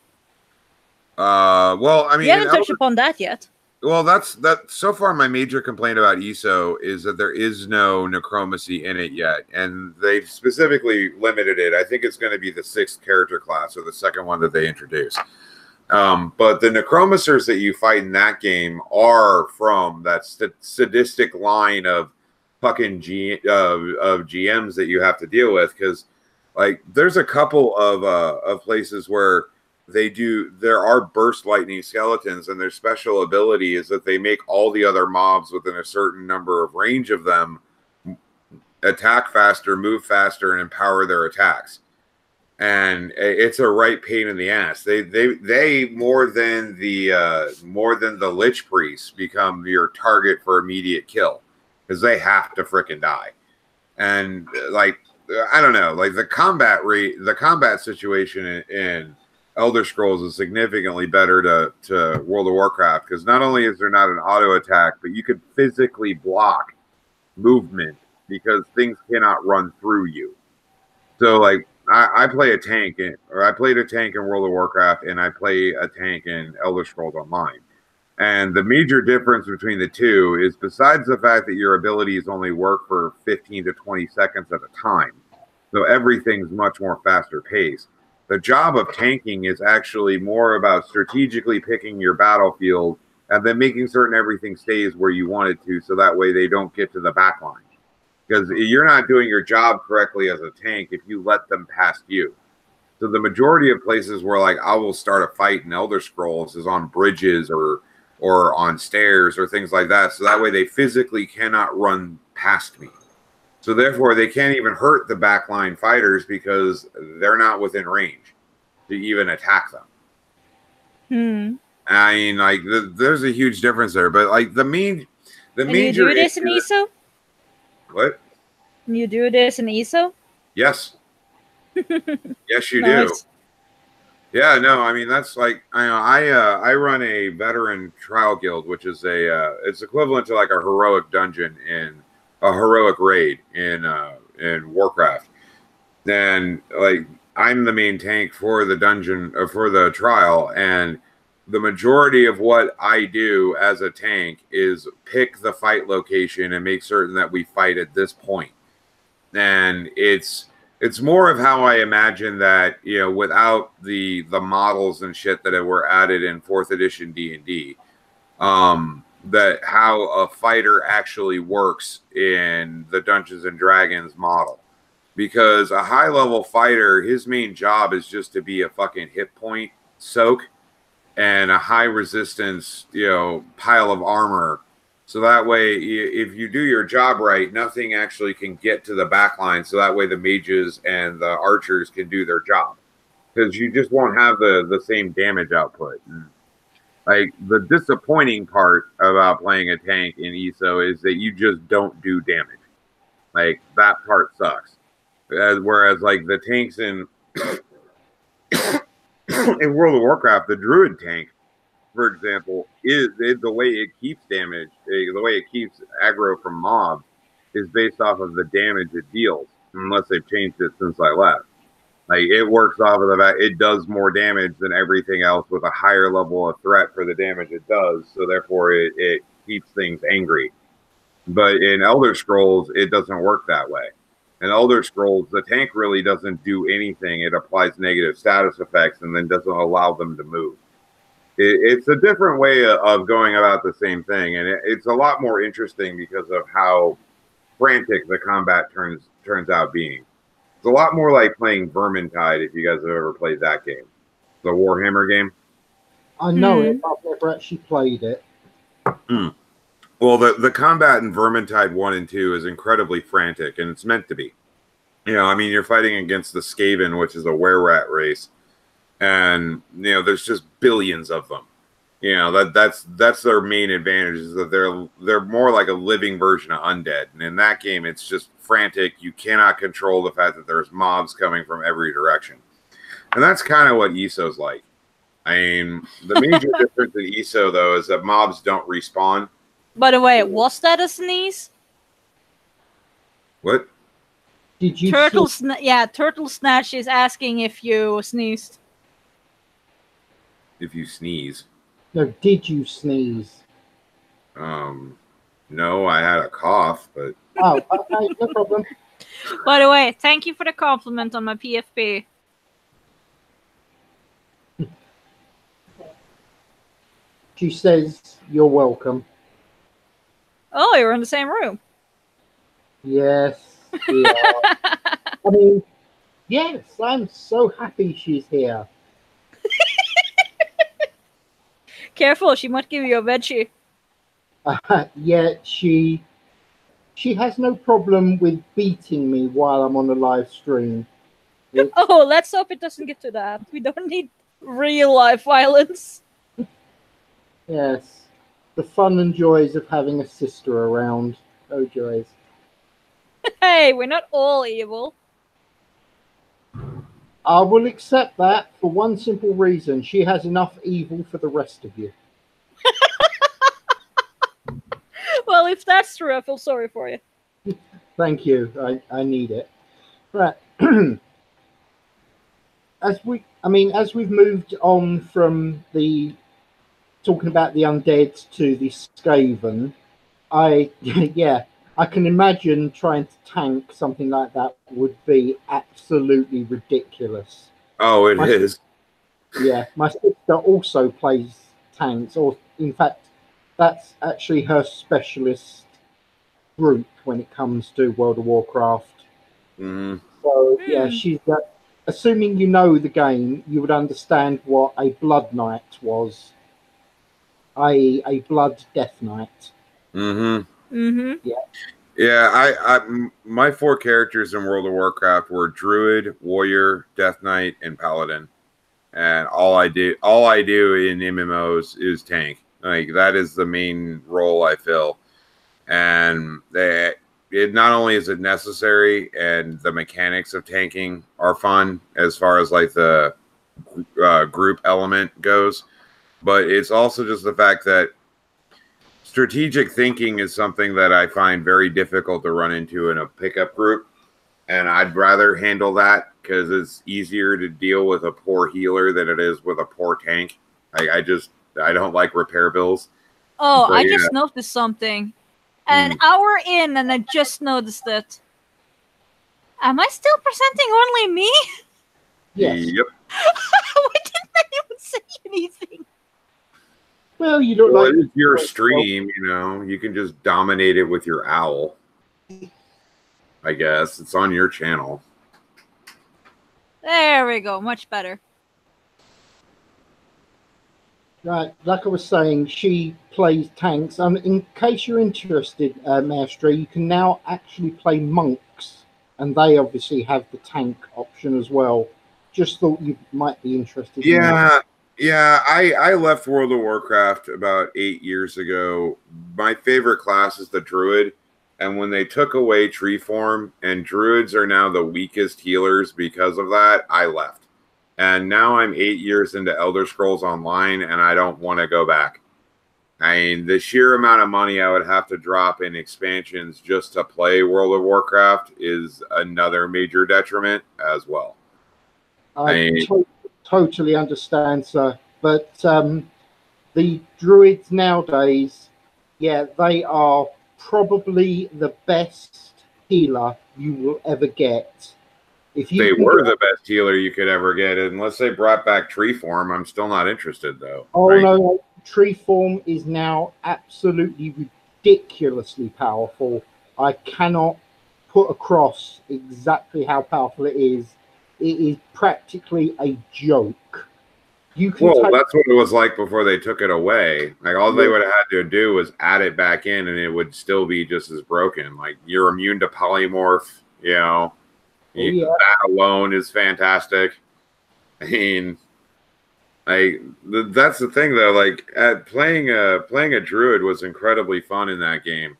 Well, I mean, we haven't touched upon that yet. Well, that's so far my major complaint about ESO is that there is no necromancy in it yet, and they've specifically limited it. I think it's going to be the 6th character class or the second one that they introduce. But the necromancers that you fight in that game are from that sadistic line of fucking GMs that you have to deal with, because like there's a couple of places where there are burst lightning skeletons, and their special ability is that they make all the other mobs within a certain number of range of them attack faster, move faster, and empower their attacks. And it's a right pain in the ass. They more than the Lich Priests become your target for immediate kill, because they have to frickin' die. And like I don't know, like the combat situation in Elder Scrolls is significantly better to World of Warcraft, because not only is there not an auto attack, but you could physically block movement because things cannot run through you. So like I play a tank, or I played a tank in World of Warcraft, and I play a tank in Elder Scrolls Online. And the major difference between the two is, besides the fact that your abilities only work for 15 to 20 seconds at a time, so everything's much more faster paced. The job of tanking is actually more about strategically picking your battlefield and then making certain everything stays where you want it to, so that way they don't get to the back line. Because you're not doing your job correctly as a tank if you let them past you. So the majority of places where like I will start a fight in Elder Scrolls is on bridges or on stairs or things like that. So that way they physically cannot run past me. So therefore they can't even hurt the backline fighters because they're not within range to even attack them. I mean, like there's a huge difference there. But like the major. You do this in ESO? What? Can you do this in ESO? Yes. Yes, you Nice. do. Yeah, no, I mean that's like I run a veteran trial guild, which is it's equivalent to like a heroic dungeon in a heroic raid in Warcraft. Then like I'm the main tank for the dungeon for the trial, and the majority of what I do as a tank is pick the fight location and make certain that we fight at this point. And it's more of how I imagine that, you know, without the models and shit that were added in 4th edition D&D, that how a fighter actually works in the Dungeons and Dragons model. Because a high level fighter, his main job is just to be a fucking hit point soak and a high resistance, you know, pile of armor. So that way, if you do your job right, nothing actually can get to the back line. So that way the mages and the archers can do their job. Because you just won't have the same damage output. And like the disappointing part about playing a tank in ESO is that you just don't do damage. Like that part sucks. Whereas like the tanks in in World of Warcraft, the Druid tank, for example, is the way it keeps damage, the way it keeps aggro from mobs is based off of the damage it deals, unless they've changed it since I left. Like it works off of the fact it does more damage than everything else with a higher level of threat for the damage it does, so therefore it keeps things angry. But in Elder Scrolls, it doesn't work that way. In Elder Scrolls, the tank really doesn't do anything. It applies negative status effects and then doesn't allow them to move. It's a different way of going about the same thing, and it's a lot more interesting because of how frantic the combat turns out being. It's a lot more like playing Vermintide, if you guys have ever played that game. The Warhammer game. I know it, but I've never actually played it. Well, the combat in Vermintide 1 and 2 is incredibly frantic, and it's meant to be. You know, I mean, you're fighting against the Skaven, which is a were-rat race. And, you know, there's just billions of them. You know, that's their main advantage, is that they're more like a living version of undead. And in that game, it's just frantic. You cannot control the fact that there's mobs coming from every direction. And that's kind of what ESO's like. I mean, the major difference in ESO, though, is that mobs don't respawn. By the way, was that a sneeze? What? Did you? Turtle Snatch is asking if you sneezed. If you sneeze. No, did you sneeze? No, I had a cough, but Oh, okay, no problem. By the way, thank you for the compliment on my PFP. She says you're welcome. Oh, you're in the same room. Yes, we are. I mean, yes, I'm so happy she's here. Careful, she might give you a veggie. Yet she has no problem with beating me while I'm on a live stream. Oh, let's hope it doesn't get to that. We don't need real life violence. Yes, the fun and joys of having a sister around. Oh, joys. Hey, we're not all evil. I will accept that for one simple reason. She has enough evil for the rest of you. Well, if that's true, I feel sorry for you. Thank you. I need it. Right. As we've moved on from the talking about the undead to the Skaven, I can imagine trying to tank something like that would be absolutely ridiculous. oh, it is. Yeah, my sister also plays tanks, or in fact, that's actually her specialist group when it comes to World of Warcraft. Mm-hmm. So yeah, she's assuming you know the game, you would understand what a Blood Knight was, i.e., a Blood Death Knight. Mm-hmm. Mm-hmm. Yeah. Yeah, my 4 characters in World of Warcraft were Druid, Warrior, Death Knight, and Paladin. And all I do in MMOs is tank. Like, that is the main role I fill. And it not only is it necessary, and the mechanics of tanking are fun as far as like the group element goes, but it's also just the fact that strategic thinking is something that I find very difficult to run into in a pickup group. And I'd rather handle that because it's easier to deal with a poor healer than it is with a poor tank. I don't like repair bills. Oh, But I yeah. just noticed something. An hour in and I just noticed it. Am I still presenting only me? Yes. Yep. Why didn't I even say anything? Well, you don't Well, like it's your stream, you know. You can just dominate it with your owl. I guess it's on your channel. There we go, much better. Right, like I was saying, she plays tanks. In case you're interested, Maestro, you can now actually play monks, and they obviously have the tank option as well. Just thought you might be interested. In that. Yeah. I left World of Warcraft about 8 years ago. My favorite class is the Druid, and when they took away tree form, and Druids are now the weakest healers because of that, I left. And now I'm 8 years into Elder Scrolls Online, and I don't want to go back. I mean, the sheer amount of money I would have to drop in expansions just to play World of Warcraft is another major detriment as well. I totally understand, sir. But the Druids nowadays, yeah, they are probably the best healer you will ever get. If you They were the best healer you could ever get, unless they brought back tree form. I'm still not interested, though. Oh, no, tree form is now absolutely ridiculously powerful. I cannot put across exactly how powerful it is. It is practically a joke. Well, that's what it was like before they took it away. Like, all they would have had to do was add it back in, and it would still be just as broken. Like, you're immune to polymorph, you know. That alone is fantastic. I mean, that's the thing, though. Like, playing a druid was incredibly fun in that game.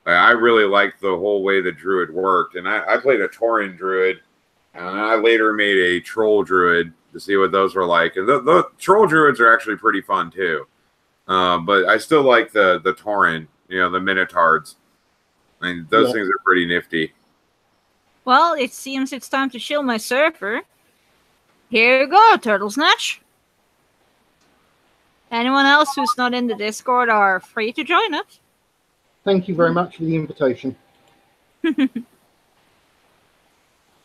I really liked the whole way the druid worked, and I played a Tauren druid, and I later made a troll druid to see what those were like. And the troll druids are actually pretty fun too. But I still like the Tauren, you know, the Minotaurs. I mean, those things are pretty nifty. Well, it seems it's time to chill my surfer. Here you go, Turtle Snatch. Anyone else who's not in the Discord are free to join it. Thank you very much for the invitation.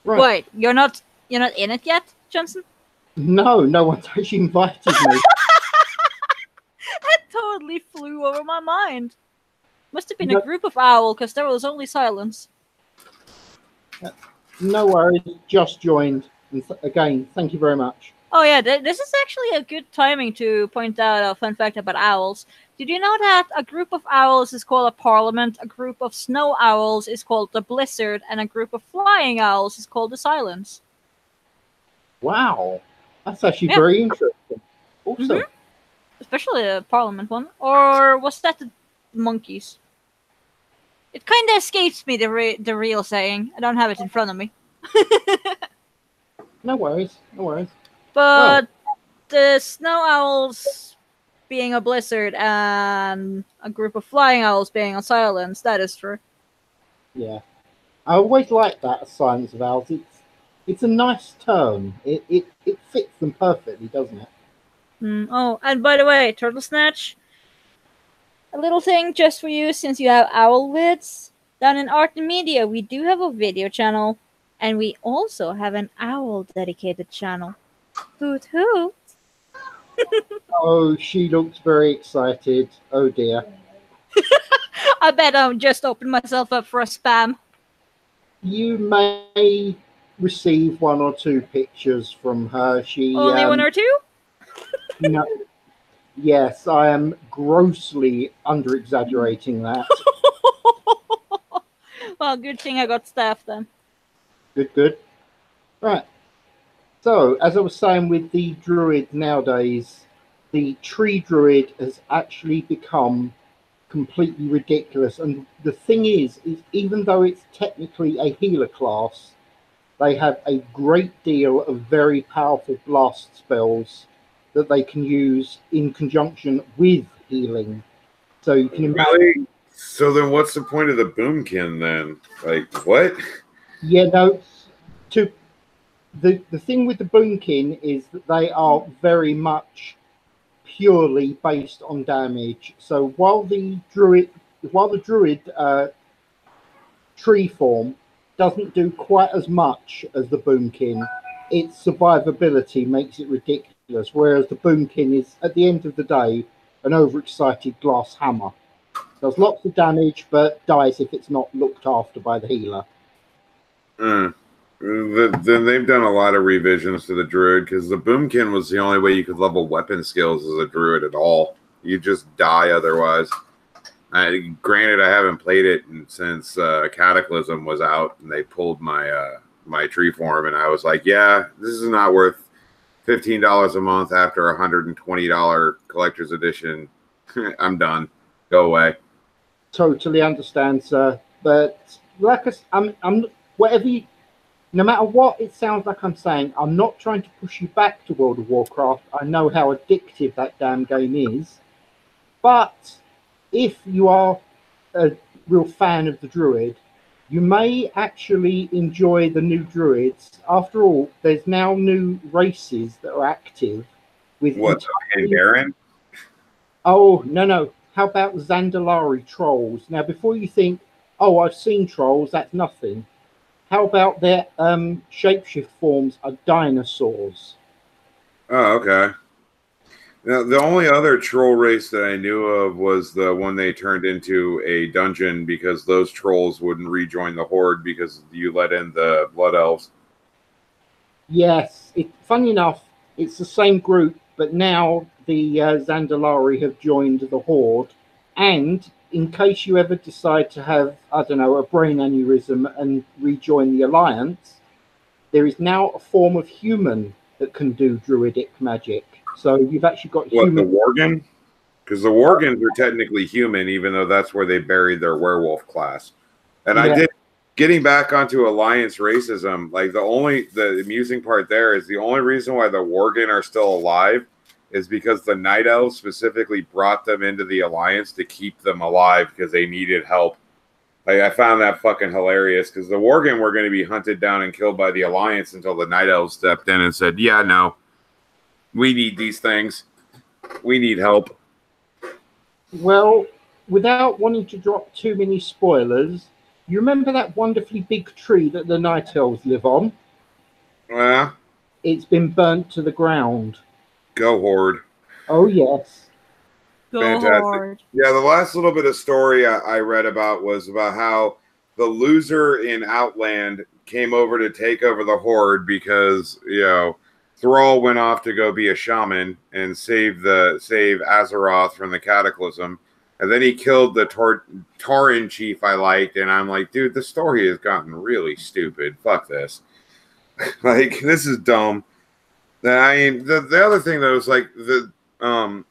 Right. Wait, you're not in it yet, Jenson? No one's actually invited me. That totally flew over my mind. Must have been a group of owl, because there was only silence. No worries, just joined. And again, thank you very much. Oh yeah, this is actually a good timing to point out a fun fact about owls. Did you know that a group of owls is called a parliament, a group of snow owls is called the blizzard, and a group of flying owls is called the silence? Wow, that's actually very interesting. Also, especially the parliament one. Or was that the monkeys? It kind of escapes me, the real saying. I don't have it in front of me. No worries, no worries. But the snow owls being a blizzard and a group of flying owls being a silence, that is true. Yeah. I always like that, Silence of Owls. It's a nice term. It fits them perfectly, doesn't it? Oh, and by the way, Turtle Snatch, a little thing just for you, since you have owl vids. Down in Art and Media, we do have a video channel, and we also have an owl dedicated channel. Hoot hoot! Oh, she looks very excited. Oh dear. I bet I just opened myself up for a spam. You may receive 1 or 2 pictures from her. She only 1 or 2? No. Yes, I am grossly under exaggerating that. Well, good thing I got staff then. Good. Right. So, as I was saying with the druid nowadays, the tree druid has actually become completely ridiculous. And the thing is even though it's technically a healer class, they have a great deal of very powerful blast spells that they can use in conjunction with healing. So you can imagine. Really? So then what's the point of the boomkin then? Like, what? Yeah, no. The thing with the boomkin is that they are very much purely based on damage. So while the druid tree form doesn't do quite as much as the boomkin, its survivability makes it ridiculous. Whereas the boomkin is, at the end of the day, an overexcited glass hammer. Does lots of damage, but dies if it's not looked after by the healer. Then they've done a lot of revisions to the druid, because the boomkin was the only way you could level weapon skills as a druid at all. You just die otherwise. Granted, I haven't played it since Cataclysm was out, and they pulled my my tree form, and I was like, yeah, this is not worth $15 a month after a $120 collector's edition. I'm done. Go away. Totally understand, sir. But like I'm whatever you, no matter what it sounds like I'm saying, I'm not trying to push you back to World of Warcraft. I know how addictive that damn game is. But if you are a real fan of the druid, you may actually enjoy the new druids. After all, there's now new races that are active. With what, Baron? Oh, no. How about Zandalari trolls? Now, before you think, oh, I've seen trolls, that's nothing. How about their shapeshift forms are dinosaurs? Oh, okay. Now, the only other troll race that I knew of was the one they turned into a dungeon, because those trolls wouldn't rejoin the horde because you let in the blood elves. Yes, funny enough, it's the same group, but now the Zandalari have joined the horde. And in case you ever decide to have, I don't know, a brain aneurysm and rejoin the Alliance, there is now a form of human that can do druidic magic. So you've actually got human. What, the Worgen? Because the Worgens are technically human, even though that's where they buried their werewolf class. And yeah. Getting back onto Alliance racism, like the amusing part there is the only reason why the Worgen are still alive is because the Night Elves specifically brought them into the Alliance to keep them alive because they needed help. Like, I found that fucking hilarious, because the Worgen were going to be hunted down and killed by the Alliance until the Night Elves stepped in and said, yeah, no, we need these things. We need help. Well, without wanting to drop too many spoilers, you remember that wonderfully big tree that the Night Elves live on? Yeah. It's been burnt to the ground. Go Horde. Oh, yes. Go Fantastic. Horde. Yeah, the last little bit of story I read about was about how the loser in Outland came over to take over the Horde because, you know, Thrall went off to go be a shaman and save Azeroth from the Cataclysm. And then he killed the Tauren chief I liked, and I'm like, dude, the story has gotten really stupid. Fuck this. Like, this is dumb. I mean, the other thing though is like in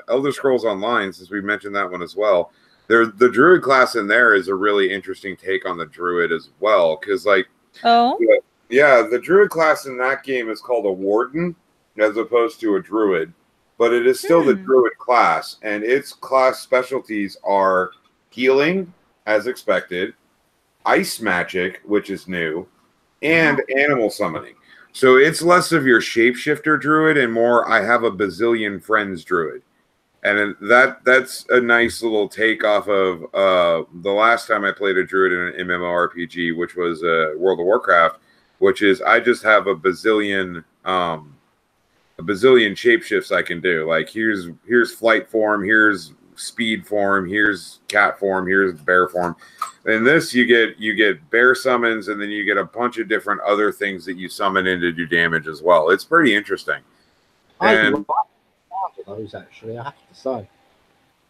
Elder Scrolls Online, since we mentioned that one as well, the druid class in there is a really interesting take on the druid as well, because like yeah, the druid class in that game is called a warden as opposed to a druid, but it is still the druid class, and its class specialties are healing, as expected, ice magic, which is new, and animal summoning. So it's less of your shapeshifter druid and more I have a bazillion friends druid. And that's a nice little take off of the last time I played a druid in an MMORPG, which was World of Warcraft, which is I just have a bazillion shapeshifts I can do. Like here's flight form, here's speed form, here's cat form, here's bear form. In this you get bear summons, and then you get a bunch of different other things that you summon in to do damage as well. It's pretty interesting. I like the sound of those, actually, I have to say.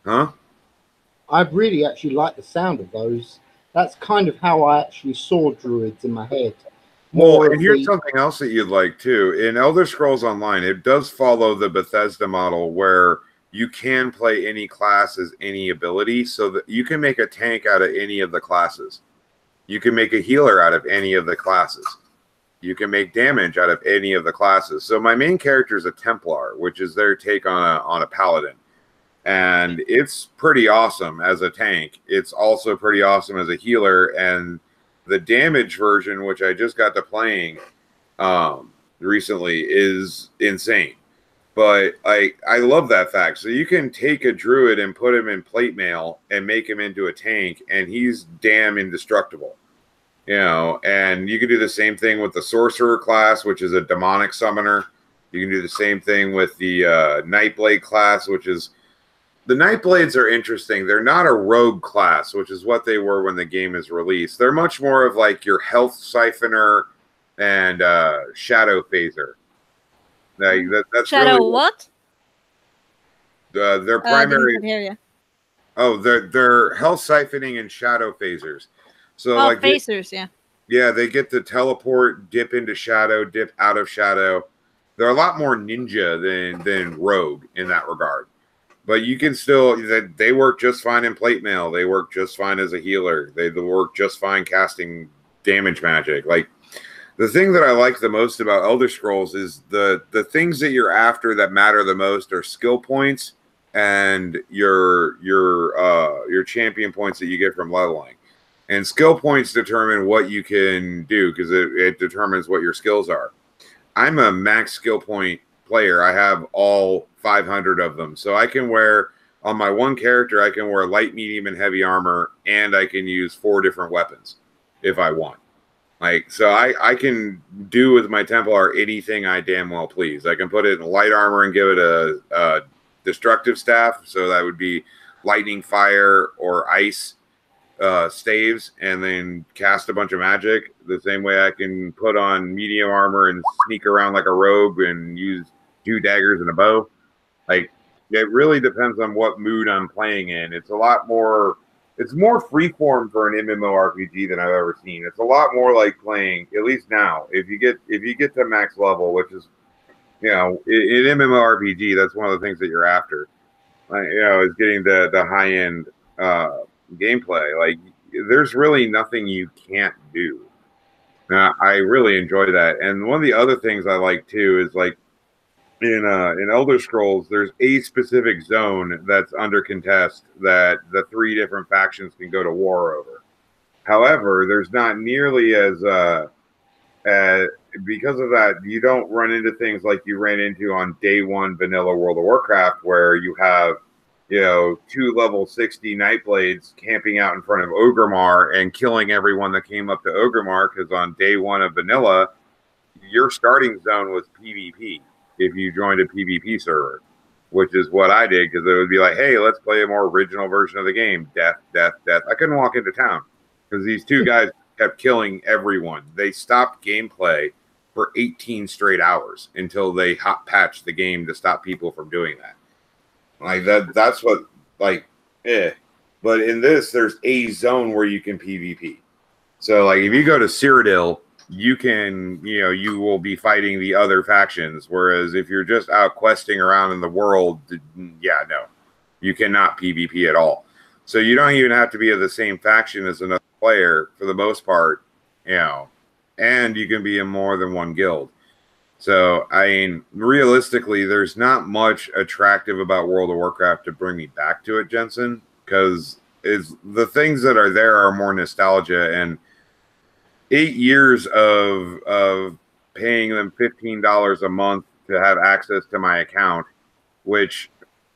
Huh? I really actually like the sound of those. That's kind of how I actually saw druids in my head. Well, and here's something else that you'd like too. In Elder Scrolls Online, it does follow the Bethesda model where you can play any class as any ability, so that you can make a tank out of any of the classes. You can make a healer out of any of the classes. You can make damage out of any of the classes. So my main character is a Templar, which is their take on a paladin. And it's pretty awesome as a tank. It's also pretty awesome as a healer. And the damage version, which I just got to playing recently, is insane. But I love that fact. So you can take a druid and put him in plate mail and make him into a tank, and he's damn indestructible. You know, and you can do the same thing with the sorcerer class, which is a demonic summoner. You can do the same thing with the Nightblade class, which is the Nightblades are interesting. They're not a rogue class, which is what they were when the game is released. They're much more of like your health siphoner and shadow phaser. That's Shadow really what? Their primary. Oh, they're health siphoning and shadow phasers. So like phasers, yeah, they get to teleport, dip into shadow, dip out of shadow. They're a lot more ninja than rogue in that regard. But you can still, they work just fine in plate mail. They work just fine as a healer. They work just fine casting damage magic. Like, the thing that I like the most about Elder Scrolls is the things that you're after that matter the most are skill points and your champion points that you get from leveling. And skill points determine what you can do because it determines what your skills are. I'm a max skill point player. I have all 500 of them. So I can wear, on my one character, I can wear light, medium, and heavy armor, and I can use 4 different weapons if I want. Like, so I can do with my Templar anything I damn well please. I can put it in light armor and give it a destructive staff. So that would be lightning, fire, or ice staves, and then cast a bunch of magic. The same way I can put on medium armor and sneak around like a rogue and use 2 daggers and a bow. Like, it really depends on what mood I'm playing in. It's a lot more. It's more freeform for an MMORPG than I've ever seen. It's a lot more like playing, at least now, if you get to max level, which is, you know, in MMORPG, that's one of the things that you're after. You know, is getting the high end gameplay. Like, there's really nothing you can't do. I really enjoy that. And one of the other things I like too is like in Elder Scrolls, there's a specific zone that's under contest that the 3 different factions can go to war over. However, there's not nearly as Uh, because of that, you don't run into things like you ran into on day one vanilla World of Warcraft, where you have, 2 level 60 Nightblades camping out in front of Ogremar and killing everyone that came up to Ogremar, because on day one of vanilla, your starting zone was PvP if you joined a PvP server, which is what I did, because it would be like, hey, let's play a more original version of the game. Death, death, death. I couldn't walk into town because these two guys kept killing everyone. They stopped gameplay for 18 straight hours until they hot patched the game to stop people from doing that. Like that's what, like, But in this, there's a zone where you can PvP. So, like, if you go to Cyrodiil, you can, you will be fighting the other factions. Whereas if you're just out questing around in the world, yeah, no, you cannot PvP at all. So you don't even have to be of the same faction as another player for the most part, and you can be in more than one guild. So, I mean, realistically, there's not much attractive about World of Warcraft to bring me back to it, Jensen, because the things that are there are more nostalgia, and 8 years of paying them $15 a month to have access to my account, which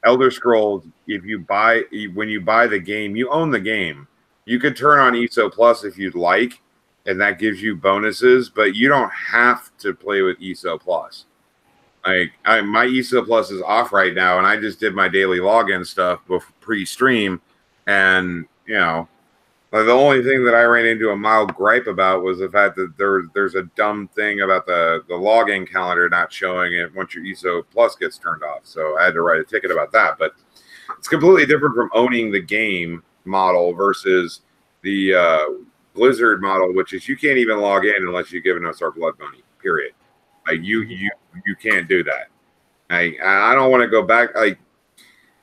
Elder Scrolls, when you buy the game, you own the game. You could turn on ESO Plus if you'd like, and that gives you bonuses, but you don't have to play with ESO Plus. Like, my ESO Plus is off right now, and I just did my daily login stuff pre-stream, and the only thing that I ran into a mild gripe about was the fact that there's a dumb thing about the login calendar not showing it once your ESO Plus gets turned off. So I had to write a ticket about that. But it's completely different from owning the game model versus the Blizzard model, which is you can't even log in unless you've given us our blood money, period. Like, you can't do that. I don't want to go back, like,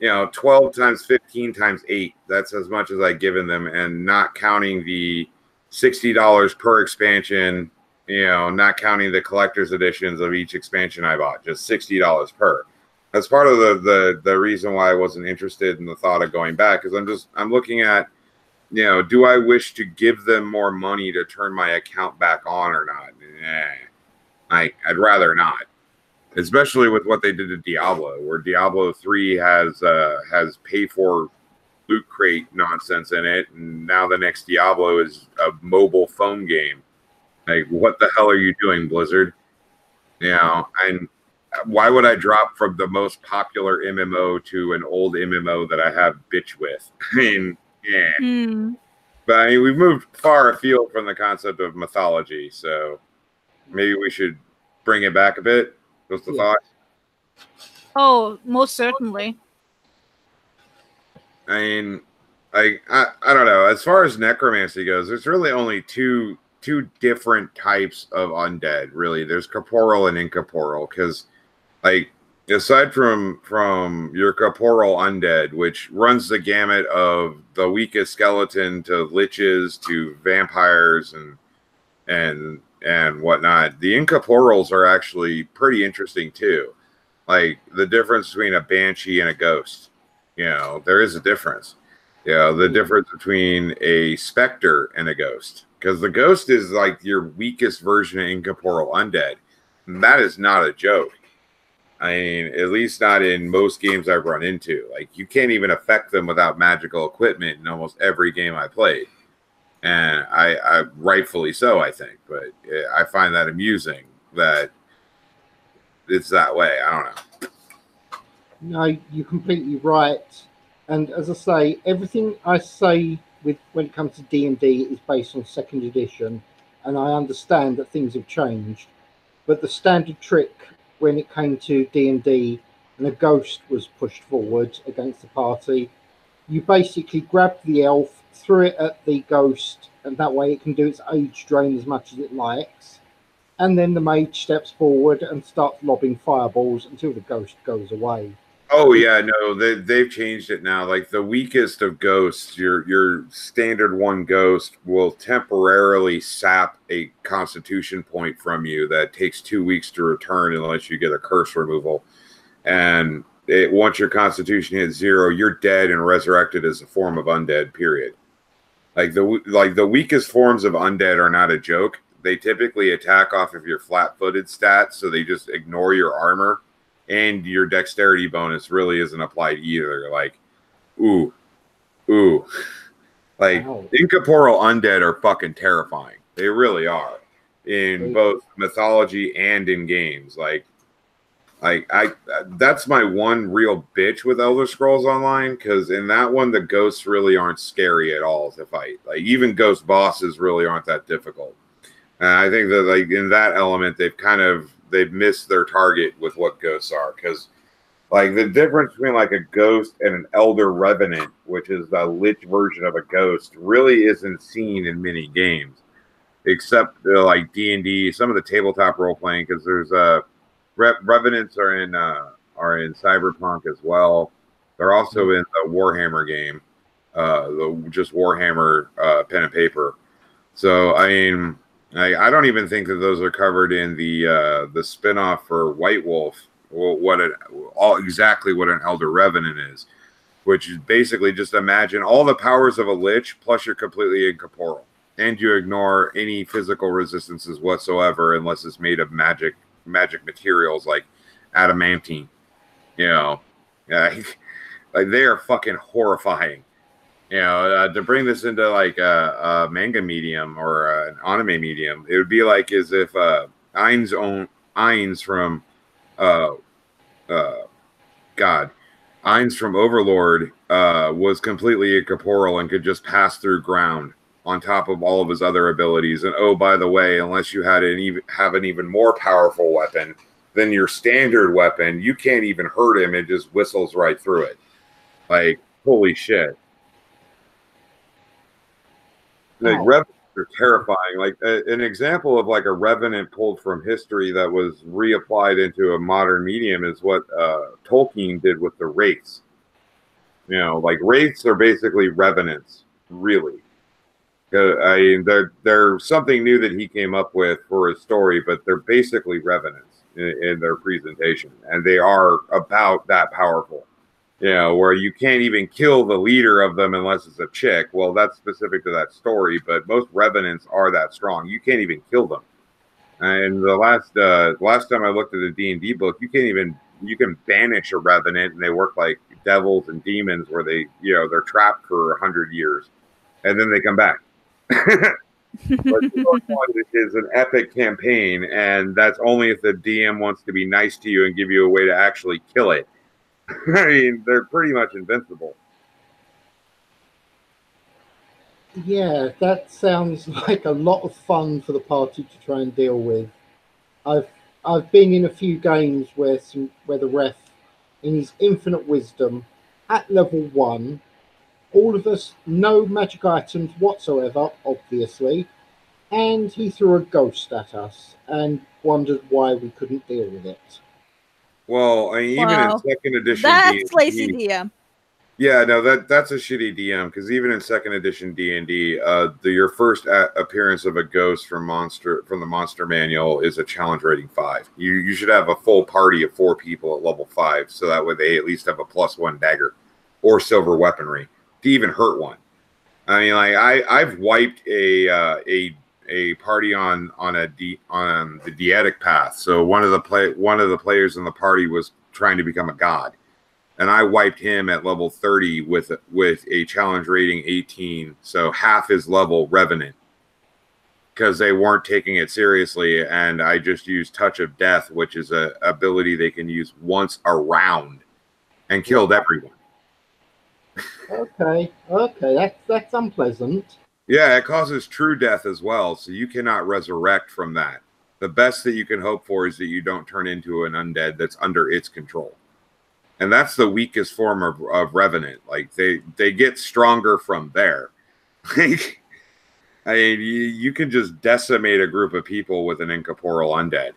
12 times 15 times 8. That's as much as I've given them, and not counting the $60 per expansion, not counting the collector's editions of each expansion I bought, just $60 per. That's part of the reason why I wasn't interested in the thought of going back, because I'm looking at, do I wish to give them more money to turn my account back on or not? I'd rather not. Especially with what they did to Diablo, where Diablo 3 has pay for loot crate nonsense in it, and now the next Diablo is a mobile phone game. Like, what the hell are you doing, Blizzard? And why would I drop from the most popular MMO to an old MMO that I have bitch with? I mean, yeah. But I mean, we've moved far afield from the concept of mythology, so maybe we should bring it back a bit. What's the thought? Oh, most certainly. I mean, I don't know. As far as necromancy goes, there's really only two different types of undead. Really, there's corporeal and incorporeal. Because, like, aside from your corporeal undead, which runs the gamut of the weakest skeleton to liches to vampires and whatnot, the incorporeals are actually pretty interesting too. Like, the difference between a banshee and a ghost, there is a difference. The difference between a specter and a ghost, because the ghost is like your weakest version of incorporeal undead, and that is not a joke. I mean, at least not in most games I've run into. Like, you can't even affect them without magical equipment in almost every game I played. And I rightfully so, I think. But I find that amusing that it's that way. I don't know. No, you're completely right. And as I say, everything I say when it comes to D&D is based on 2nd edition. And I understand that things have changed. But the standard trick when it came to D&D and a ghost was pushed forward against the party, you basically grabbed the elf, threw it at the ghost, and that way it can do its age drain as much as it likes. And then the mage steps forward and starts lobbing fireballs until the ghost goes away. Oh yeah, no, they've changed it now. Like, the weakest of ghosts, your standard one ghost will temporarily sap a constitution point from you that takes 2 weeks to return unless you get a curse removal. And once your constitution hits 0, you're dead and resurrected as a form of undead, period. Like, the weakest forms of undead are not a joke. they typically attack off of your flat-footed stats, so they just ignore your armor, and your dexterity bonus really isn't applied either. Like, ooh. Like, Wow. incorporeal undead are fucking terrifying. They really are. In both mythology and in games. Like I that's my one real bitch with Elder Scrolls Online, because in that one the ghosts really aren't scary at all to fight. Like, even ghost bosses really aren't that difficult. And I think that, like, in that element they've missed their target with what ghosts are, because like the difference between like a ghost and an elder revenant, which is the lich version of a ghost, really isn't seen in many games, except like D&D, some of the tabletop role playing, because there's revenants are in Cyberpunk as well. They're also in the Warhammer game, just Warhammer pen and paper. So I mean, I don't even think that those are covered in the spinoff for White Wolf. Exactly what an Elder Revenant is, which is basically just imagine all the powers of a lich, plus you're completely incorporeal, and you ignore any physical resistances whatsoever, unless it's made of magic materials like adamantine. You know, like they are fucking horrifying. You know, to bring this into like a manga medium or an anime medium, it would be like as if Ainz from Ainz from Overlord was completely incorporeal and could just pass through ground on top of all of his other abilities. And oh, by the way, unless you had have an even more powerful weapon than your standard weapon, you can't even hurt him. It just whistles right through it. Like, holy shit. Like, revenants are terrifying. Like, an example of like a revenant pulled from history that was reapplied into a modern medium is what Tolkien did with the wraiths. You know, like, wraiths are basically revenants, really. I mean, they're something new that he came up with for his story, but they're basically revenants in their presentation, and they are about that powerful. You know, where you can't even kill the leader of them unless it's a chick. Well, that's specific to that story, but most revenants are that strong. You can't even kill them. And the last time I looked at a D&D book, you can banish a revenant, and they work like devils and demons, where they're trapped for 100 years, and then they come back. But it is an epic campaign, and that's only if the DM wants to be nice to you and give you a way to actually kill it. I mean, they're pretty much invincible. Yeah, that sounds like a lot of fun for the party to try and deal with. I've been in a few games where the ref, in his infinite wisdom, at level 1, all of us no magic items whatsoever, obviously, and he threw a ghost at us and wondered why we couldn't deal with it. Well, I mean, even in second edition, that's lazy DM. Yeah, no, that's a shitty DM, because even in second edition D&D, your first appearance of a ghost from the monster manual is a challenge rating 5. You should have a full party of 4 people at level 5, so that way they at least have a +1 dagger or silver weaponry to even hurt one. I mean, like, I've wiped a party on the Deetic path. So one of the players in the party was trying to become a god, and I wiped him at level 30 with a challenge rating 18, so half his level revenant, because they weren't taking it seriously. And I just used Touch of Death, which is a ability they can use once a round, and killed everyone. Okay, that's unpleasant. Yeah, it causes true death as well, so you cannot resurrect from that. The best that you can hope for is that you don't turn into an undead that's under its control. And that's the weakest form of revenant. Like, they get stronger from there. I mean, you can just decimate a group of people with an incorporeal undead.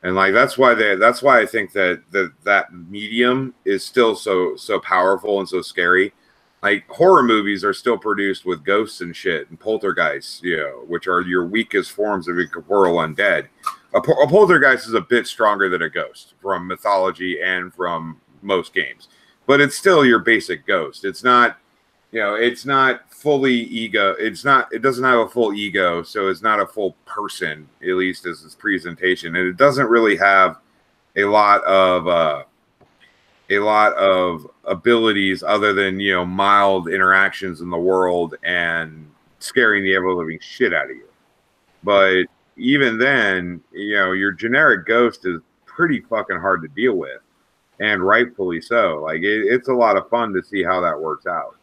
And like, that's why I think that medium is still so powerful and so scary. Like, horror movies are still produced with ghosts and shit and poltergeists, which are your weakest forms of incorporeal undead. A poltergeist is a bit stronger than a ghost from mythology and from most games, but it's still your basic ghost. It's not you know, it's not fully ego. It doesn't have a full ego, so it's not a full person, at least as its presentation, and it doesn't really have a lot of abilities other than, you know, mild interactions in the world and scaring the ever living shit out of you. But even then, you know, your generic ghost is pretty fucking hard to deal with, and rightfully so. Like it's a lot of fun to see how that works out,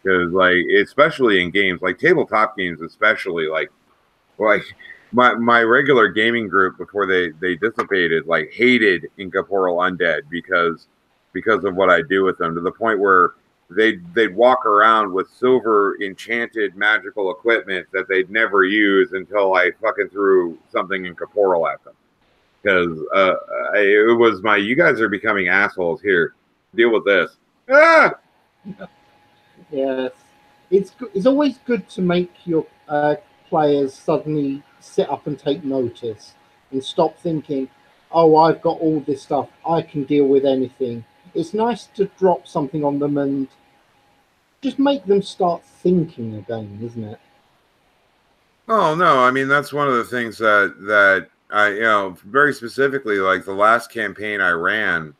because like especially in games like tabletop games, especially like my regular gaming group before they dissipated, like hated incorporeal undead because of what I do with them, to the point where they'd walk around with silver enchanted magical equipment that they'd never use until I fucking threw something incorporeal at them. Because it was you guys are becoming assholes here. Deal with this. Ah! Yes, it's always good to make your players suddenly sit up and take notice and stop thinking, "Oh, I've got all this stuff. I can deal with anything." It's nice to drop something on them and just make them start thinking again, isn't it? Oh no, I mean that's one of the things that I, you know, very specifically, like the last campaign I ran,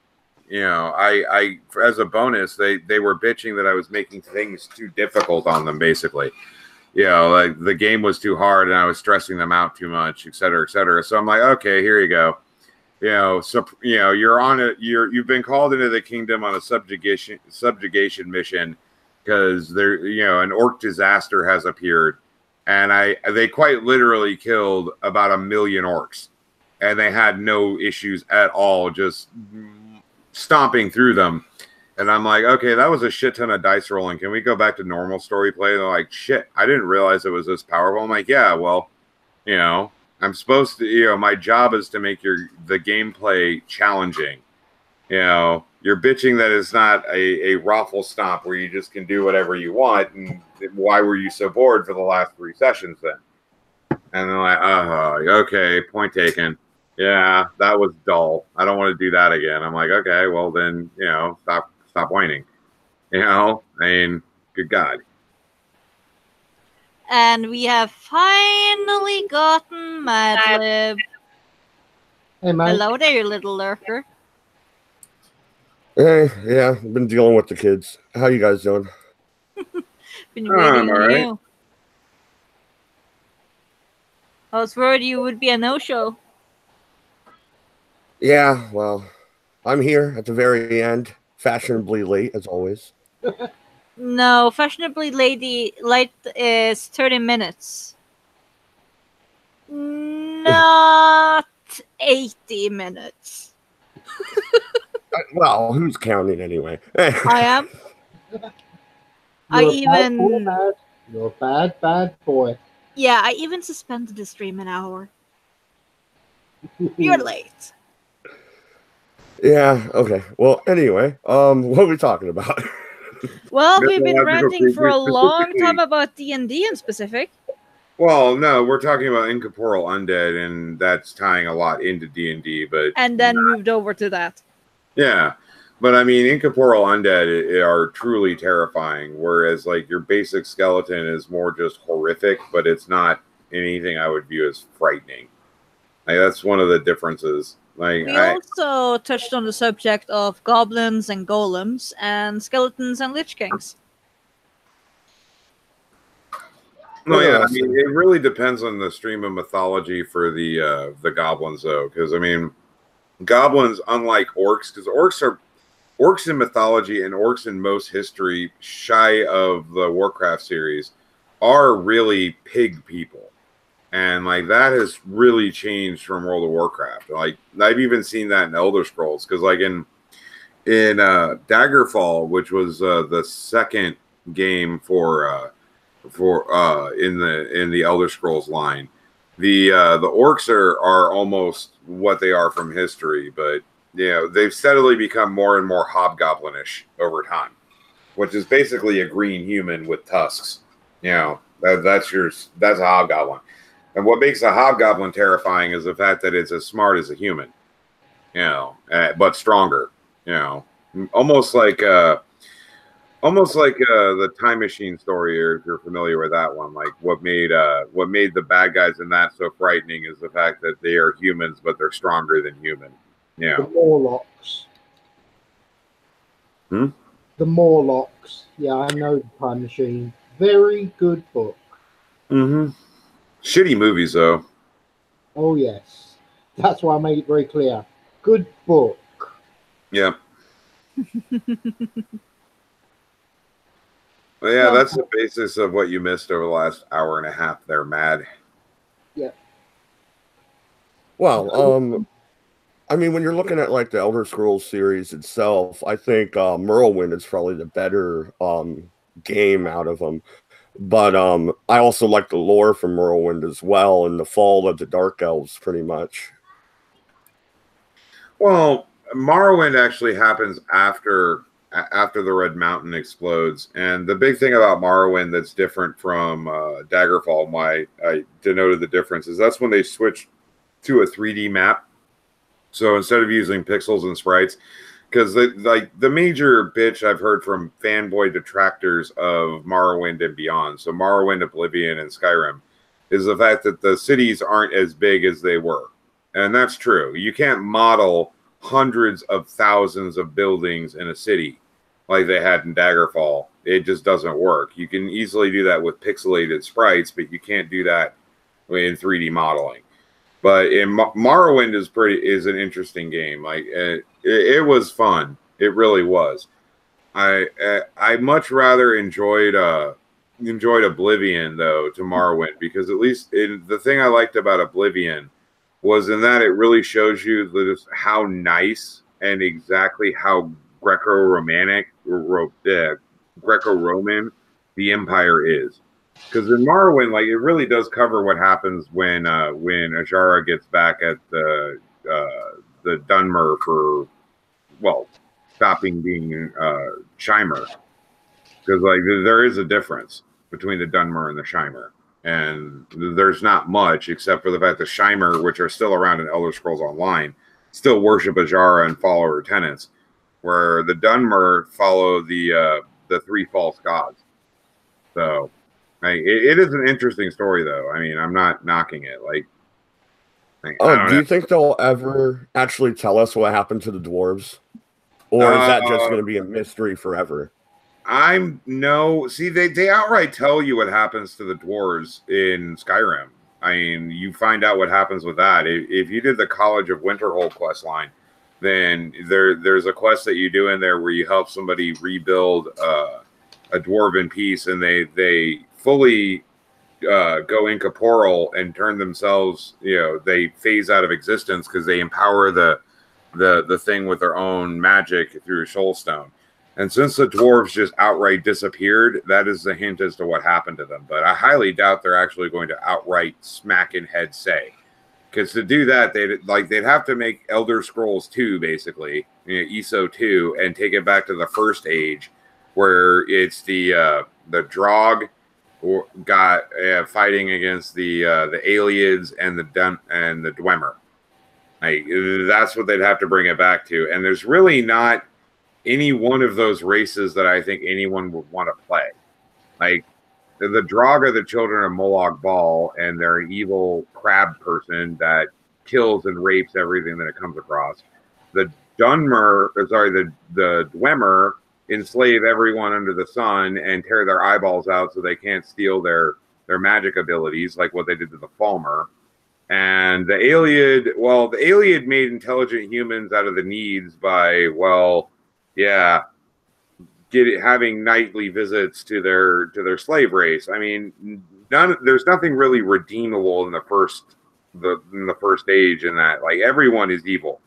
you know, I as a bonus, they were bitching that I was making things too difficult on them, basically. You know, like the game was too hard and I was stressing them out too much, et cetera, et cetera. So I'm like, okay, here you go. You know, so you know, you've been called into the kingdom on a subjugation mission because there, you know, an orc disaster has appeared, and they quite literally killed about 1 million orcs, and they had no issues at all, just stomping through them. And I'm like, okay, that was a shit ton of dice rolling. Can we go back to normal story play? They're like, shit, I didn't realize it was this powerful. I'm like, yeah, well, you know, I'm supposed to, you know, my job is to make the gameplay challenging. You know, you're bitching that it's not a raffle stomp where you just can do whatever you want. And why were you so bored for the last 3 sessions then? And they're like, oh, okay, point taken. Yeah, that was dull. I don't want to do that again. I'm like, okay, well then, you know, stop whining. You know, I mean, good God. And we have finally gotten Madlib. Hey, man. Hello there, you little lurker. Hey, yeah, I've been dealing with the kids. How you guys doing? Been waiting all on right. you. I was worried you would be a no-show. Yeah, well, I'm here at the very end, fashionably late as always. No, fashionably late is 30 minutes. Not 80 minutes. Well, who's counting anyway? I am. You're a bad boy. Yeah, I even suspended the stream an hour. You're late. Yeah, okay. Well, anyway, what are we talking about? Well, we've been Mythological ranting for a creatures long specifically. time about D&D in specific. Well, no, we're talking about incorporeal undead, and that's tying a lot into D&D, but And then moved over to that. yeah. But I mean, incorporeal undead are truly terrifying, whereas like your basic skeleton is more just horrific, but it's not anything I would view as frightening. Like that's one of the differences. Like We also touched on the subject of goblins and golems, and skeletons and lich kings. no, yeah, I mean, it really depends on the stream of mythology for the goblins, though, because I mean, goblins, unlike orcs, because orcs in mythology and orcs in most history, shy of the Warcraft series, are really pig people. And like that has really changed from World of Warcraft. Like I've even seen that in Elder Scrolls, because like in Daggerfall, which was the second game for in the Elder Scrolls line, the orcs are almost what they are from history, but you know, they've steadily become more and more hobgoblinish over time, which is basically a green human with tusks. You know, that's a hobgoblin. And what makes a hobgoblin terrifying is the fact that it's as smart as a human, you know, but stronger. You know, almost like Almost like the Time Machine story, or if you're familiar with that one. Like what made the bad guys in that so frightening is the fact that they are humans, but they're stronger than human. Yeah. The Morlocks. The Morlocks. Yeah, I know the Time Machine. Very good book. Shitty movies though. Oh yes, that's why I made it very clear. Good book. Yeah. Well, yeah, that's the basis of what you missed over the last hour and a half there, Mad. Yeah. Well, I mean, when you're looking at like the Elder Scrolls series itself, I think Morrowind is probably the better game out of them. But I also like the lore from Morrowind as well, and the fall of the Dark Elves, pretty much. Well, Morrowind actually happens after the Red Mountain explodes, and the big thing about Morrowind that's different from Daggerfall, and why I denoted the difference, is that's when they switched to a 3D map. So instead of using pixels and sprites, because the major bitch I've heard from fanboy detractors of Morrowind and beyond, so Morrowind, Oblivion, and Skyrim, is the fact that the cities aren't as big as they were. And that's true. You can't model hundreds of thousands of buildings in a city like they had in Daggerfall. It just doesn't work. You can easily do that with pixelated sprites, but you can't do that in 3D modeling. But in Morrowind is an interesting game. Like it was fun. It really was. I much rather enjoyed Oblivion though to Morrowind, because at least the thing I liked about Oblivion was in that it really shows you just how nice and exactly how Greco-Roman the Empire is. Because in Morrowind, like, it really does cover what happens when Azshara gets back at the Dunmer for, well, stopping being Shimer. Because like there is a difference between the Dunmer and the Shimer. And there's not much except for the fact that Shimer, which are still around in Elder Scrolls Online, still worship Azshara and follow her tenets, where the Dunmer follow the three false gods. So it is an interesting story, though. I mean, I'm not knocking it. Do you think they'll ever actually tell us what happened to the dwarves, or is that just going to be a mystery forever? See, they outright tell you what happens to the dwarves in Skyrim. I mean, you find out what happens with that. If you did the College of Winterhold quest line, then there's a quest that you do in there where you help somebody rebuild a dwarven piece, and they fully go incorporeal and turn themselves, they phase out of existence because they empower the thing with their own magic through Soulstone. And since the dwarves just outright disappeared, that is the hint as to what happened to them. But I highly doubt they're actually going to outright smack in head say. Because to do that, they'd have to make Elder Scrolls 2, basically, ESO 2, and take it back to the first age, where it's the Drog got fighting against the Aliads and the Dwemer. That's what they'd have to bring it back to. And there's really not any one of those races that I think anyone would want to play. Like, the Drog are the children of Molag Bal, and they're an evil crab person that kills and rapes everything that it comes across. The Dwemer enslave everyone under the sun and tear their eyeballs out so they can't steal their magic abilities, like what they did to the Falmer. And the Aliad made intelligent humans out of the needs by, having nightly visits to their slave race. I mean, there's nothing really redeemable in the first age in that. Like, everyone is evil.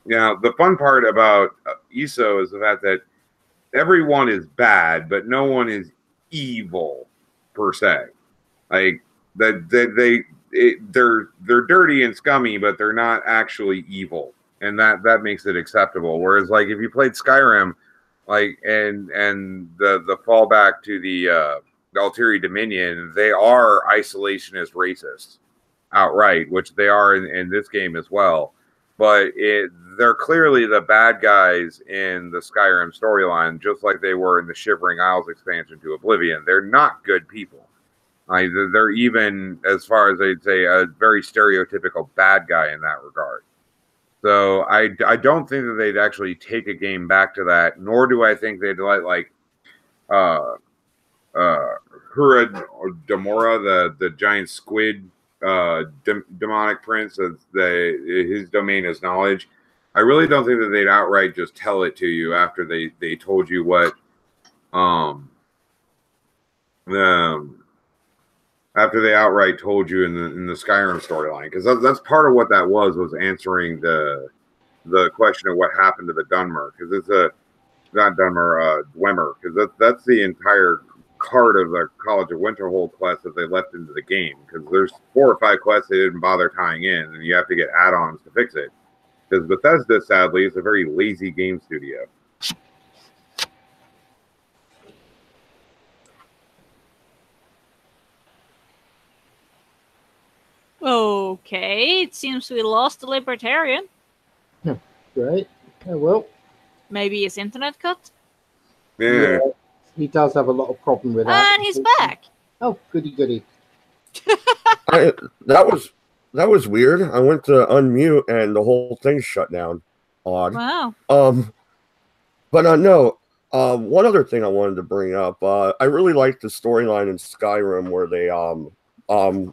Now, the fun part about ESO is the fact that everyone is bad, but no one is evil per se. Like, they're dirty and scummy, but they're not actually evil, and that makes it acceptable. Whereas, like, if you played Skyrim, like, and the fallback to the Alteri Dominion, they are isolationist racists outright, which they are in this game as well. But they're clearly the bad guys in the Skyrim storyline, just like they were in the Shivering Isles expansion to Oblivion. They're not good people. They're even, as far as I'd say, a very stereotypical bad guy in that regard. So I don't think that they'd actually take a game back to that, nor do I think they'd let like Hura Demora, the giant squid demonic prince, his domain is knowledge. I really don't think that they'd outright just tell it to you after they told you what after they outright told you in the Skyrim storyline, because that's part of what that was answering the question of what happened to the Dunmer, because it's not Dunmer, Dwemer, because that's the entire card of the College of Winterhold quest that they left into the game, because there's 4 or 5 quests they didn't bother tying in, and you have to get add-ons to fix it. Because Bethesda, sadly, is a very lazy game studio. Okay, it seems we lost the Libertarian. Great. Oh, well. Maybe his internet cut? Yeah. He does have a lot of problem with that. And he's back. Oh, goody goody. That was weird. I went to unmute and the whole thing shut down. Odd. Wow. But no. One other thing I wanted to bring up. I really like the storyline in Skyrim where they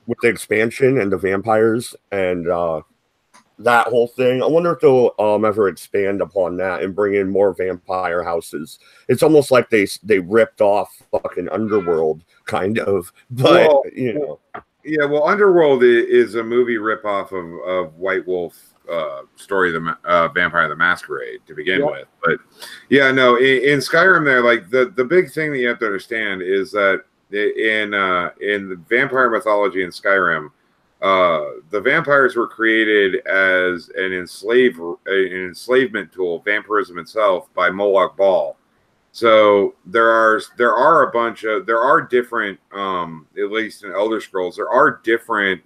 with the expansion and the vampires and that whole thing. I wonder if they'll ever expand upon that and bring in more vampire houses. It's almost like they ripped off fucking Underworld, kind of. But, well, you know. Yeah, well, Underworld is a movie ripoff of White Wolf story, the Vampire the Masquerade, to begin with. But, yeah, no, in Skyrim there, like, the big thing that you have to understand is that in the vampire mythology in Skyrim, the vampires were created as an enslavement tool, vampirism itself, by Moloch Baal. So there are different, at least in Elder Scrolls, there are different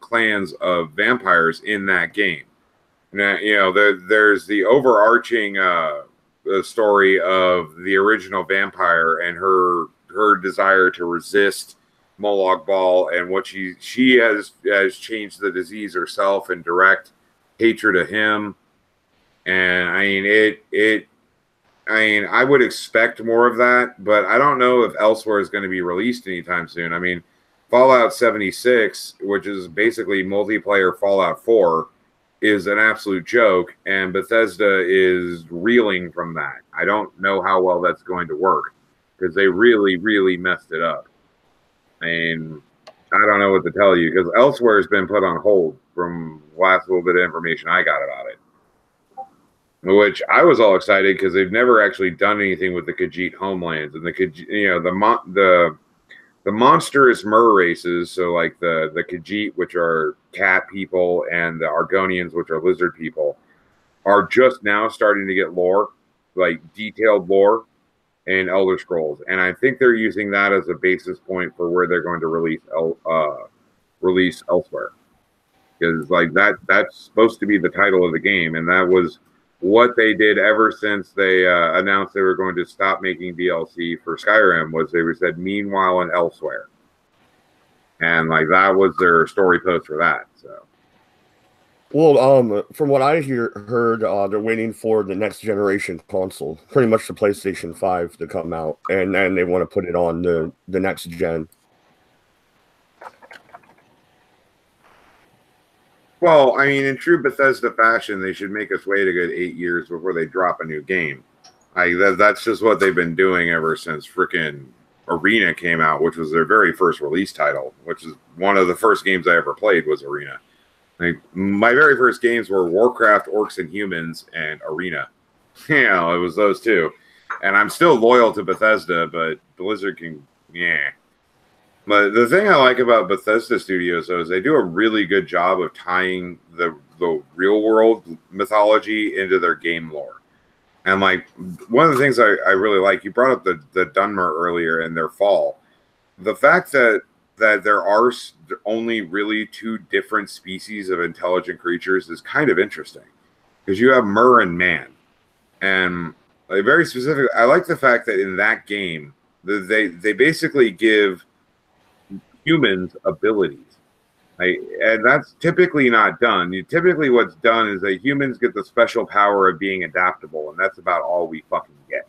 clans of vampires in that game. Now, you know, there's the overarching story of the original vampire and her desire to resist Moloch Baal, and what she has changed the disease herself and direct hatred of him. And I would expect more of that, but I don't know if Elsewhere is going to be released anytime soon. I mean, Fallout 76, which is basically multiplayer Fallout 4, is an absolute joke, and Bethesda is reeling from that. I don't know how well that's going to work, because they really, really messed it up. And I don't know what to tell you, because Elsewhere has been put on hold from last little bit of information I got about it. Which I was all excited because they've never actually done anything with the Khajiit homelands, and the monstrous Mer races. So like the Khajiit, which are cat people, and the Argonians, which are lizard people, are just now starting to get lore, like detailed lore, in Elder Scrolls, and I think they're using that as a basis point for where they're going to release Elsewhere, because like that's supposed to be the title of the game, and that was what they did ever since they announced they were going to stop making DLC for Skyrim. Was they said meanwhile and Elsewhere, and like that was their story post for that. So. Well, from what I heard, they're waiting for the next generation console, pretty much the PlayStation 5 to come out, and then they want to put it on the next gen. Well, I mean, in true Bethesda fashion, they should make us wait a good 8 years before they drop a new game. That's just what they've been doing ever since frickin' Arena came out, which was their very first release title, which is one of the first games I ever played was Arena. Like, my very first games were Warcraft, Orcs and Humans, and Arena. You know, it was those two. And I'm still loyal to Bethesda, but Blizzard can, yeah. But the thing I like about Bethesda Studios, though, is they do a really good job of tying the real-world mythology into their game lore. And, like, one of the things I really like, you brought up the Dunmer earlier in their fall. The fact that there are only really 2 different species of intelligent creatures is kind of interesting. because you have Mer and Man, and like very specific. I like the fact that in that game, they basically give humans abilities. And that's typically not done. Typically what's done is that humans get the special power of being adaptable, and that's about all we fucking get.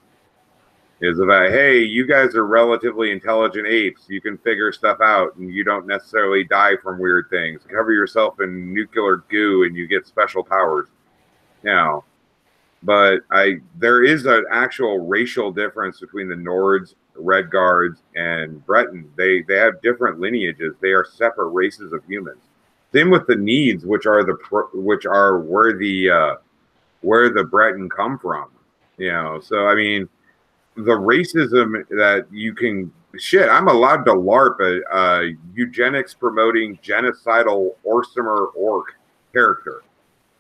Is about, hey, you guys are relatively intelligent apes. You can figure stuff out, and you don't necessarily die from weird things. Cover yourself in nuclear goo, and you get special powers. Now, but there is an actual racial difference between the Nords, Red Guards, and Breton. They have different lineages. They are separate races of humans. Same with the Needs, which are where the Breton come from. You know, so I mean, the racism that you can I'm allowed to LARP a eugenics promoting genocidal Orsimer orc character.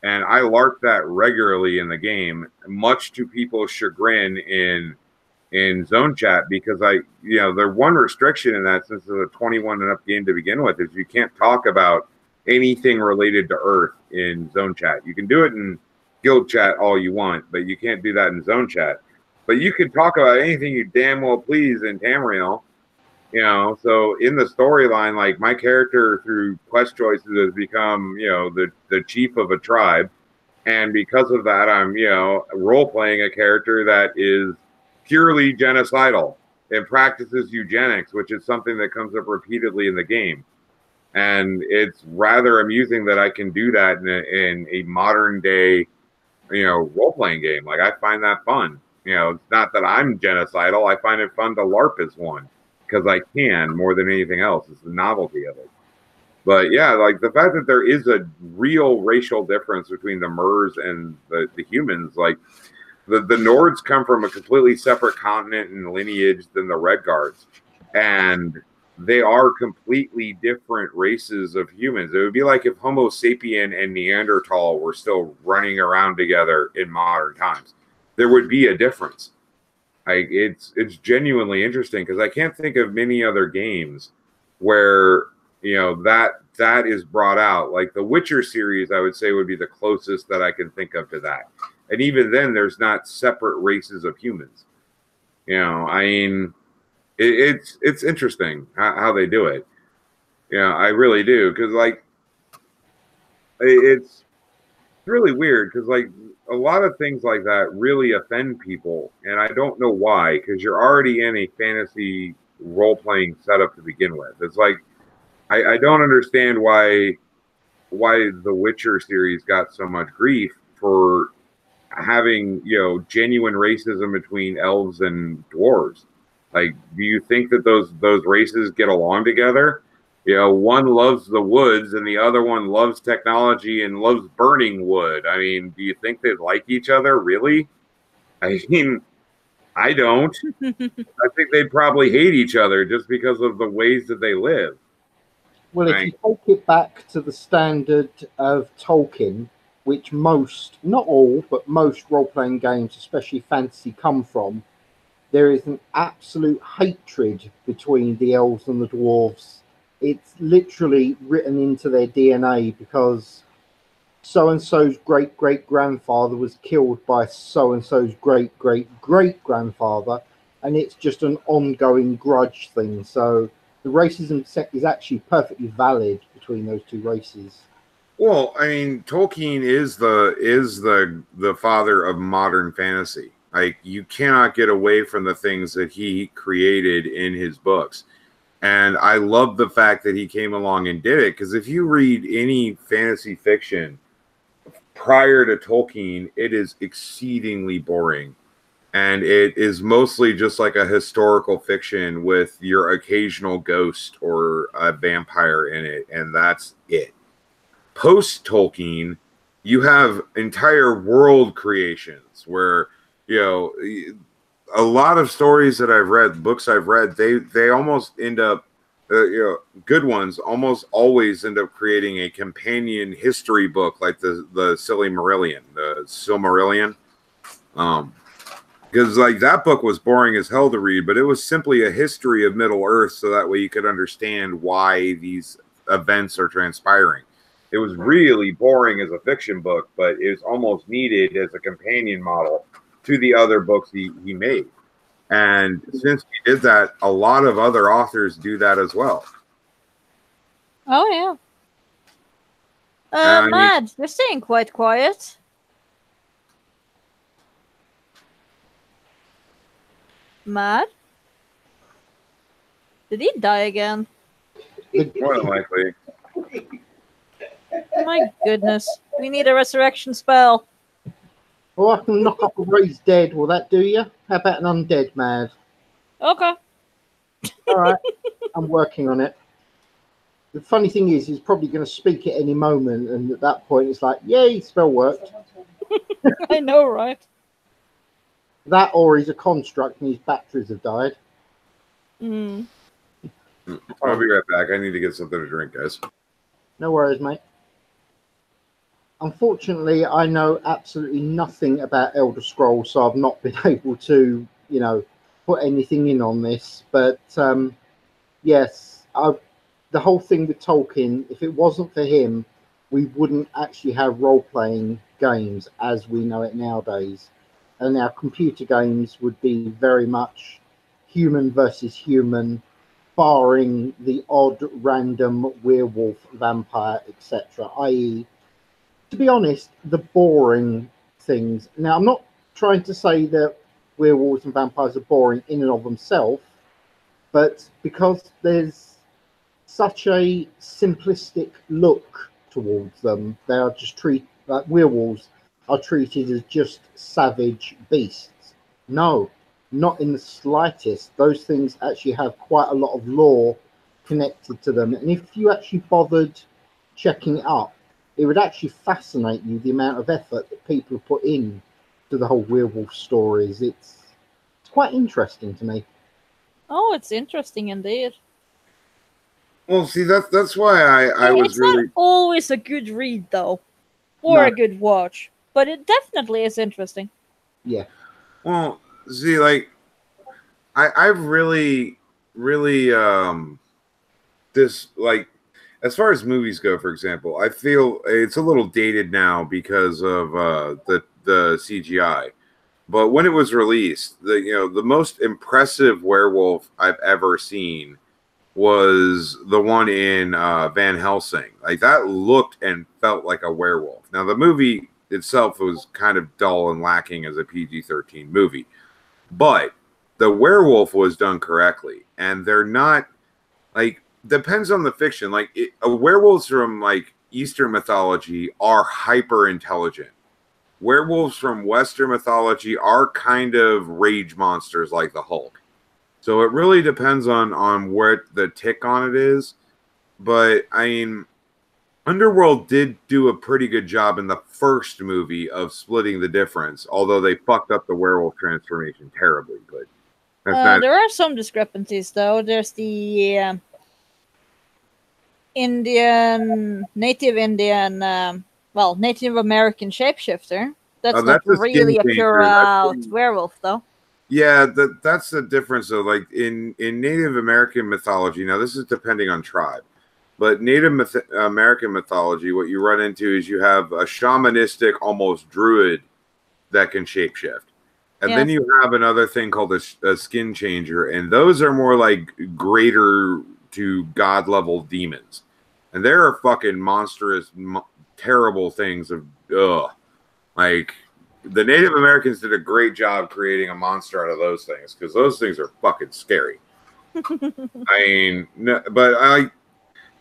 And I LARP that regularly in the game, much to people's chagrin in zone chat, because the one restriction in that, since it's a 21 and up game to begin with, is you can't talk about anything related to Earth in zone chat. You can do it in guild chat all you want, but you can't do that in zone chat. But you can talk about anything you damn well please in Tamriel. You know, so in the storyline, like my character through quest choices has become, the chief of a tribe. And because of that, I'm, role playing a character that is purely genocidal and practices eugenics, which is something that comes up repeatedly in the game. And it's rather amusing that I can do that in a modern day, role playing game. Like, I find that fun. It's not that I'm genocidal. I find it fun to LARP as one, because I can, more than anything else. It's the novelty of it. But yeah, like the fact that there is a real racial difference between the Mers and the humans, like the Nords come from a completely separate continent and lineage than the Red Guards. And they are completely different races of humans. It would be like if Homo sapien and Neanderthal were still running around together in modern times. There would be a difference. It's genuinely interesting, because I can't think of many other games where that is brought out. Like the Witcher series, I would say would be the closest that I can think of to that. And even then, there's not separate races of humans. I mean, it's interesting how they do it. I really do, because like it's really weird, because like a lot of things like that really offend people, and I don't know why, because you're already in a fantasy role-playing setup to begin with. It's like I don't understand why the Witcher series got so much grief for having genuine racism between elves and dwarves. Like, do you think that those races get along together? One loves the woods and the other one loves technology and loves burning wood. I mean, do you think they like each other, really? I mean, I don't. I think they'd probably hate each other just because of the ways that they live. Well, if you take it back to the standard of Tolkien, which most, not all, but most role-playing games, especially fantasy, come from, there is an absolute hatred between the elves and the dwarves. It's literally written into their DNA, because so-and-so's great-great-grandfather was killed by so-and-so's great-great-great-grandfather, and it's just an ongoing grudge thing. So the racism is actually perfectly valid between those two races. Well, I mean, Tolkien is the father of modern fantasy. Like, you cannot get away from the things that he created in his books. And I love the fact that he came along and did it, because if you read any fantasy fiction prior to Tolkien, it is exceedingly boring. And it is mostly just like a historical fiction with your occasional ghost or a vampire in it, and that's it. Post-Tolkien, you have entire world creations where, a lot of stories that I've read, books I've read, they almost end up, good ones almost always end up creating a companion history book, like the Silmarillion, because like that book was boring as hell to read, but it was simply a history of Middle Earth, so that way you could understand why these events are transpiring. It was really boring as a fiction book, but it was almost needed as a companion model to the other books he made. And since he did that, a lot of other authors do that as well. Oh, yeah. Mad, you're staying quite quiet. Mad? Did he die again? More than likely. My goodness. We need a resurrection spell. Oh, I can knock up a raised dead. Will that do you? How about an undead mad? Okay. All right. I'm working on it. The funny thing is, he's probably going to speak at any moment, and at that point, it's like, yay, spell worked. I know, right? That, or he's a construct and his batteries have died. Hmm. I'll be right back. I need to get something to drink, guys. No worries, mate. Unfortunately, I know absolutely nothing about Elder Scrolls, so I've not been able to, you know, put anything in on this. But yes, the whole thing with Tolkien, if it wasn't for him, we wouldn't actually have role-playing games as we know it nowadays. And our computer games would be very much human versus human, barring the odd random werewolf, vampire, etc. i.e., to be honest, the boring things. Now, I'm not trying to say that werewolves and vampires are boring in and of themselves, but because there's such a simplistic look towards them, they are just like werewolves are treated as just savage beasts. No, not in the slightest. Those things actually have quite a lot of lore connected to them, and if you actually bothered checking it up, it would actually fascinate you the amount of effort that people put in to the whole werewolf stories. It's quite interesting to me. Oh, it's interesting indeed. Well, see, that's why I was it's really... not always a good read, though, or a good watch, but it definitely is interesting. Yeah. Well, see, like, I've really this, like, as far as movies go, for example, I feel it's a little dated now because of the CGI. But when it was released, the most impressive werewolf I've ever seen was the one in Van Helsing. Like, that looked and felt like a werewolf. Now, the movie itself was kind of dull and lacking as a PG-13 movie, but the werewolf was done correctly, and they're not, like, depends on the fiction. Like, werewolves from, like, Eastern mythology are hyper intelligent. Werewolves from Western mythology are kind of rage monsters like the Hulk. So it really depends on where the tick on it is. But I mean, Underworld did do a pretty good job in the first movie of splitting the difference, although they fucked up the werewolf transformation terribly. But that's not... There are some discrepancies, though. There's the Native American shapeshifter. That's not really a pure out werewolf, though. Yeah, that's the difference, though. Like, in Native American mythology, now this is depending on tribe, but Native American mythology, what you run into is you have a shamanistic, almost druid that can shapeshift. And then you have another thing called a skin changer, and those are more like greater to god level demons. And there are fucking monstrous, terrible things of, like, the Native Americans did a great job creating a monster out of those things, because those things are fucking scary. I mean, no, but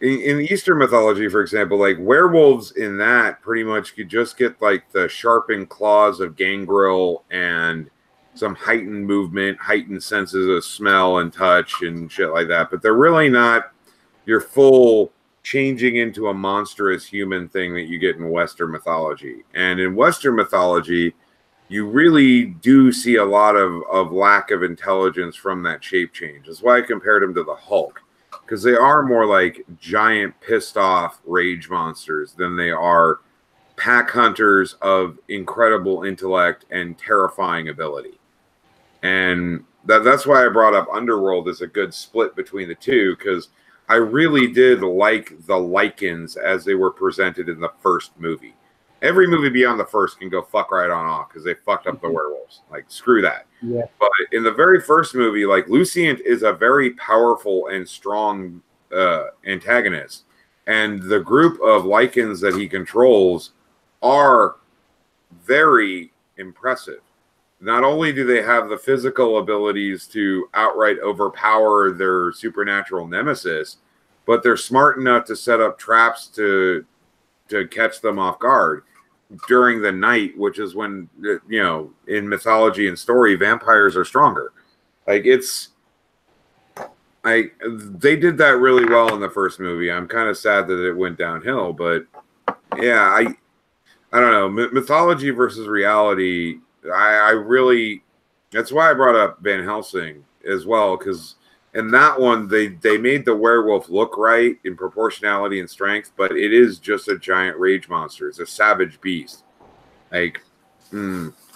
in Eastern mythology, for example, like, werewolves in that pretty much could just get, like, the sharpened claws of Gangrel and some heightened movement, heightened senses of smell and touch and shit like that. But they're really not your full changing into a monstrous human thing that you get in Western mythology. And in Western mythology, you really do see a lot of lack of intelligence from that shape change. That's why I compared him to the Hulk, because they are more like giant pissed off rage monsters than they are pack hunters of incredible intellect and terrifying ability. And that's why I brought up Underworld as a good split between the two, because I really did like the Lycans as they were presented in the first movie. Every movie beyond the first can go fuck right on off because they fucked up the werewolves. Like, screw that. Yeah. But in the very first movie, like, Lucient is a very powerful and strong antagonist. And the group of Lycans that he controls are very impressive. Not only do they have the physical abilities to outright overpower their supernatural nemesis, but they're smart enough to set up traps to catch them off guard during the night, which is when, you know, in mythology and story, vampires are stronger. Like, they did that really well in the first movie. I'm kind of sad that it went downhill, but yeah, I don't know. Mythology versus reality, I really, that's why I brought up Van Helsing as well, because in that one, they made the werewolf look right in proportionality and strength, but it is just a giant rage monster. It's a savage beast. Like,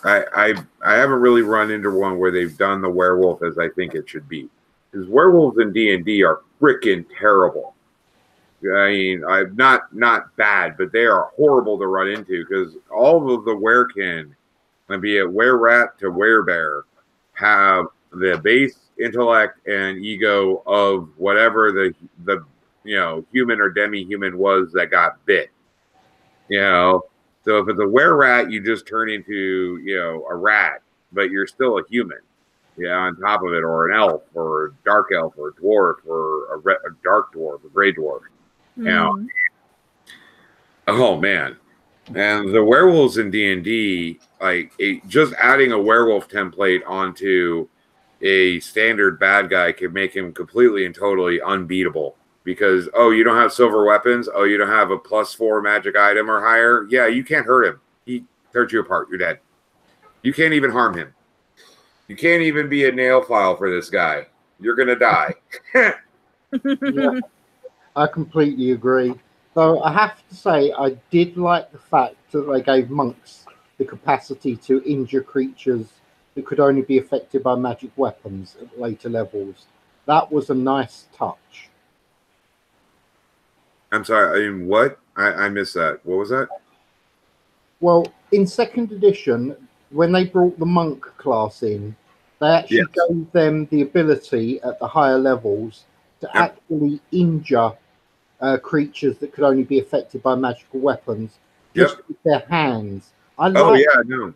I haven't really run into one where they've done the werewolf as I think it should be. Because werewolves in D&D are freaking terrible. I mean, I'm not bad, but they are horrible to run into because all of the werekin, be it were-rat to were-bear, have the base intellect and ego of whatever the you know, human or demi-human was that got bit. You know, so if it's a were-rat, you just turn into, you know, a rat, but you're still a human. Yeah, on top of it, or an elf, or a dark elf, or a dwarf, or a dark dwarf, a gray dwarf. You know, oh man, and the werewolves in D&D, like just adding a werewolf template onto a standard bad guy could make him completely and totally unbeatable. Because, oh, you don't have silver weapons, oh, you don't have a +4 magic item or higher, yeah, you can't hurt him. He tears you apart. You're dead. You can't even harm him. You can't even be a nail file for this guy. You're gonna die. Yeah, I completely agree. Though I have to say, I did like the fact that they gave monks the capacity to injure creatures that could only be affected by magic weapons at later levels. That was a nice touch. I'm sorry, I mean, what? I missed that. What was that? Well, in second edition, when they brought the monk class in, they actually gave them the ability at the higher levels to actually injure creatures that could only be affected by magical weapons just with their hands. No.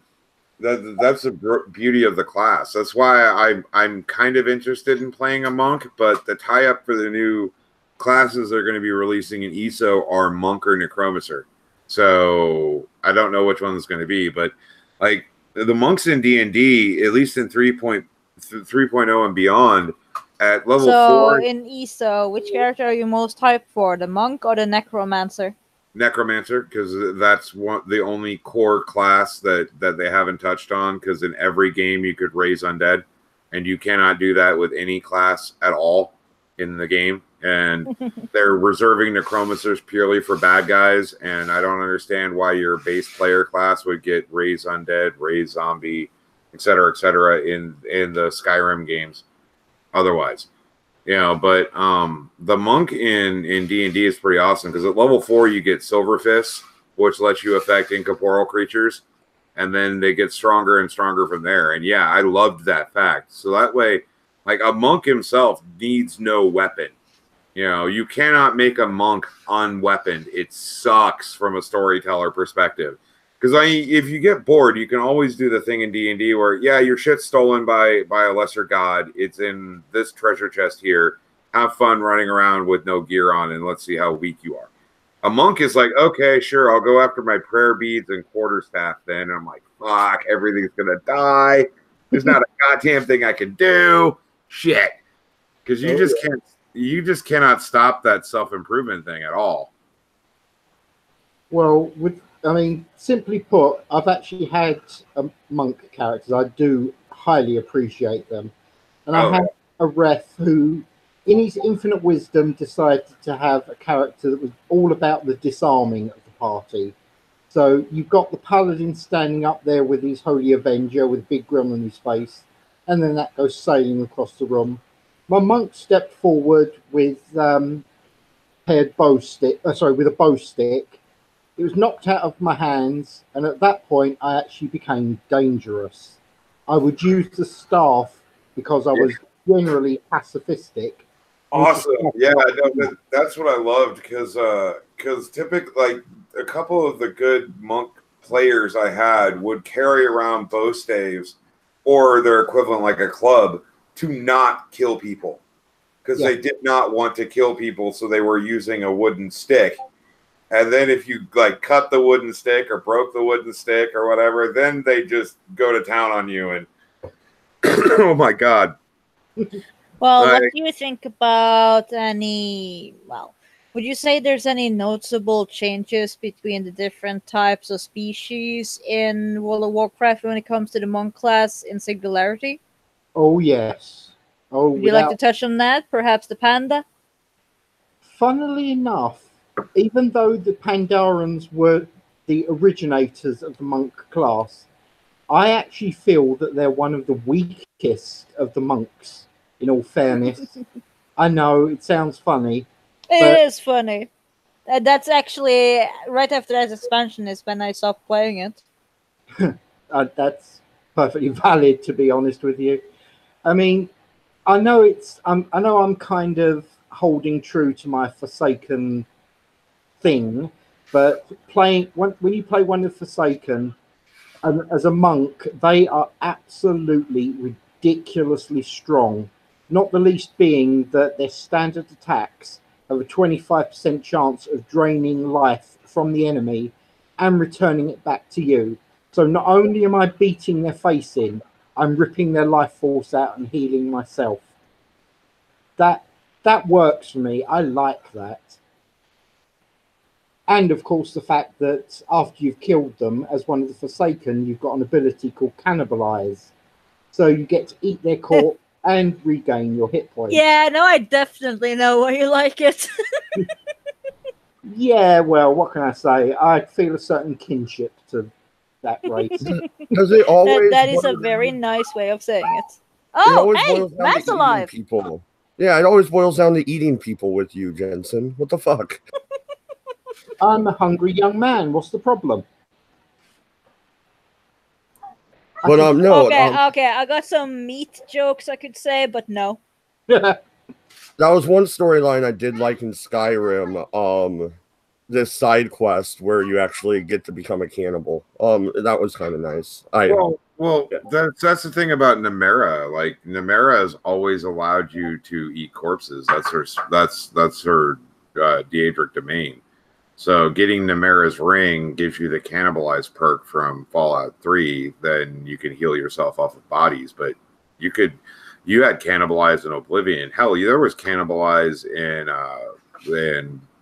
That's the beauty of the class. That's why I'm kind of interested in playing a monk, but the tie-up for the new classes they're going to be releasing in ESO are monk or necromancer. So I don't know which one it's going to be, but like the monks in D&D, at least in 3.0 and beyond, at level 4. So in ESO, which character are you most hyped for, the monk or the necromancer? Necromancer, because that's the only core class that they haven't touched on, because in every game you could raise undead, and you cannot do that with any class at all in the game. And they're reserving necromancers purely for bad guys, and I don't understand why your base player class would get raise undead, raise zombie, etc., in the Skyrim games otherwise. You know, but the monk in D&D is pretty awesome, because at level 4 you get Silver Fists, which lets you affect incorporeal creatures, and then they get stronger and stronger from there. And yeah, I loved that fact. So that way, like, a monk himself needs no weapon. You know, you cannot make a monk unweaponed. It sucks from a storyteller perspective. Because if you get bored, you can always do the thing in D&D where, yeah, your shit's stolen by a lesser god. It's in this treasure chest here. Have fun running around with no gear on, and let's see how weak you are. A monk is like, okay, sure, I'll go after my prayer beads and quarterstaff then. And I'm like, fuck, everything's going to die. There's not a goddamn thing I can do. Shit. Because you just cannot stop that self-improvement thing at all. Well, simply put, I've actually had monk characters. I do highly appreciate them. And I had a ref who, in his infinite wisdom, decided to have a character that was all about the disarming of the party. So you've got the paladin standing up there with his holy avenger with a big grin on his face, and then that goes sailing across the room. My monk stepped forward with paired bow stick. With a bow stick. It was knocked out of my hands, and at that point, I actually became dangerous. I would use the staff because I was generally pacifistic. Awesome. Yeah, no, that's what I loved because typically, like, a couple of the good monk players I had would carry around bow staves or their equivalent, like a club, to not kill people because they did not want to kill people, so they were using a wooden stick. And then if you like cut the wooden stick or broke the wooden stick or whatever, then they just go to town on you. And oh my God. Well, what do you think about would you say there's any noticeable changes between the different types of species in World of Warcraft when it comes to the monk class in Singularity? Oh, yes. Oh, would you like to touch on that? Perhaps the panda? Funnily enough, even though the Pandarans were the originators of the monk class, I actually feel that they're one of the weakest of the monks, in all fairness. I know, it sounds funny. It is funny. That's actually, right after that expansion is when I stopped playing it. That's perfectly valid, to be honest with you. I mean, I know I'm kind of holding true to my Forsaken thing, but when you play one of Forsaken as a monk, they are absolutely ridiculously strong. Not the least being that their standard attacks have a 25% chance of draining life from the enemy and returning it back to you. So not only am I beating their face in, I'm ripping their life force out and healing myself. That works for me. I like that. And of course, the fact that after you've killed them, as one of the Forsaken, you've got an ability called Cannibalize. So you get to eat their corpse and regain your hit points. Yeah, no, I definitely know why you like it. Yeah, well, what can I say? I feel a certain kinship to that race. Does it always? That is a very nice way of saying it. Oh, hey, Matt's alive. People. Yeah, it always boils down to eating people with you, Jensen. What the fuck? I'm a hungry young man. What's the problem? But no. Okay, I got some meat jokes I could say, but no. That was one storyline I did like in Skyrim. This side quest where you actually get to become a cannibal. That was kind of nice. Well, that's the thing about Nemera. Like, Nemera has always allowed you to eat corpses. That's her Daedric domain. So getting Nemera's ring gives you the cannibalize perk from Fallout 3. Then you can heal yourself off of bodies. But you had cannibalize in Oblivion. Hell, there was cannibalize in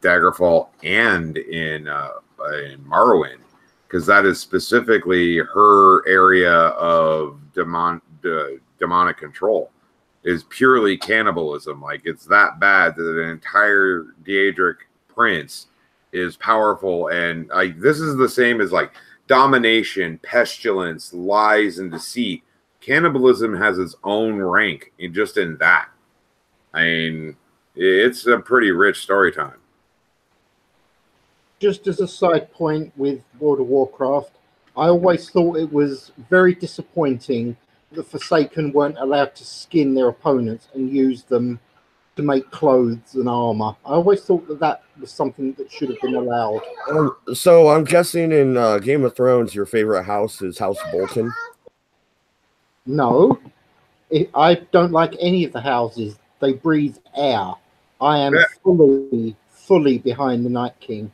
Daggerfall and in Morrowind, because that is specifically her area of demonic control. Is purely cannibalism. Like, it's that bad that an entire Daedric prince is powerful, and like, this is the same as like domination, pestilence, lies, and deceit. Cannibalism has its own rank in that. I mean, it's a pretty rich story time. Just as a side point with World of Warcraft, I always thought it was very disappointing that Forsaken weren't allowed to skin their opponents and use them to make clothes and armor. I always thought that was something that should have been allowed. So I'm guessing in Game of Thrones, your favorite house is House Bolton? No. I don't like any of the houses. They breathe air. I am fully behind the Night King.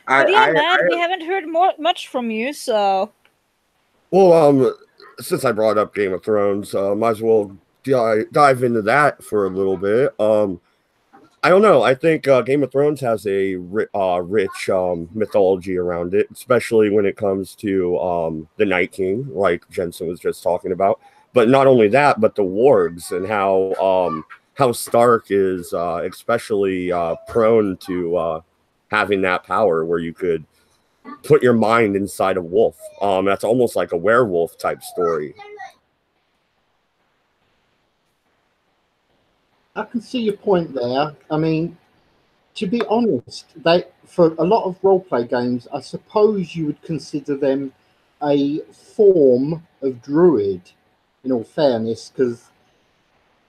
Matt, we haven't heard much from you, so... Well, since I brought up Game of Thrones, might as well dive into that for a little bit. I don't know. I think Game of Thrones has a rich mythology around it, especially when it comes to the Night King, like Jensen was just talking about. But not only that, but the wargs and how Stark is especially prone to having that power where you could put your mind inside a wolf. That's almost like a werewolf type story. I can see your point there. I mean, to be honest, for a lot of role-play games, I suppose you would consider them a form of druid, in all fairness, because,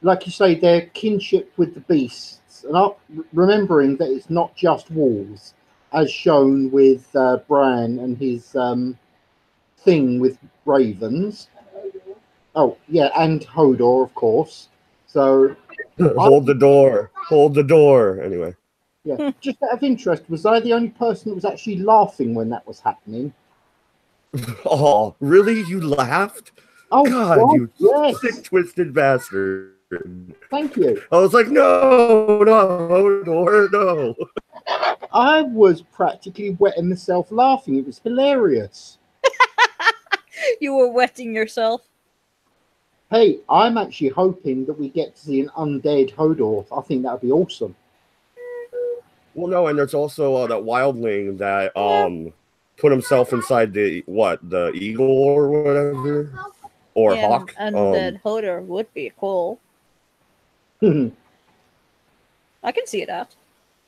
like you say, their kinship with the beasts, and remembering that it's not just wolves, as shown with Bran and his thing with ravens. Oh, yeah, and Hodor, of course. So, Hold the door. Hold the door. Anyway. yeah, just out of interest, was I the only person that was actually laughing when that was happening? Oh, really? You laughed? Oh, God, God, you yes. sick, twisted bastard. Thank you. I was like, no, Hodor, no. I was practically wetting myself laughing. It was hilarious. You were wetting yourself. Hey, I'm actually hoping that we get to see an undead Hodor. I think that would be awesome. Well, no, and there's also that wildling that put himself inside the eagle or whatever, or hawk. Undead Hodor would be cool. Yeah, I can see that.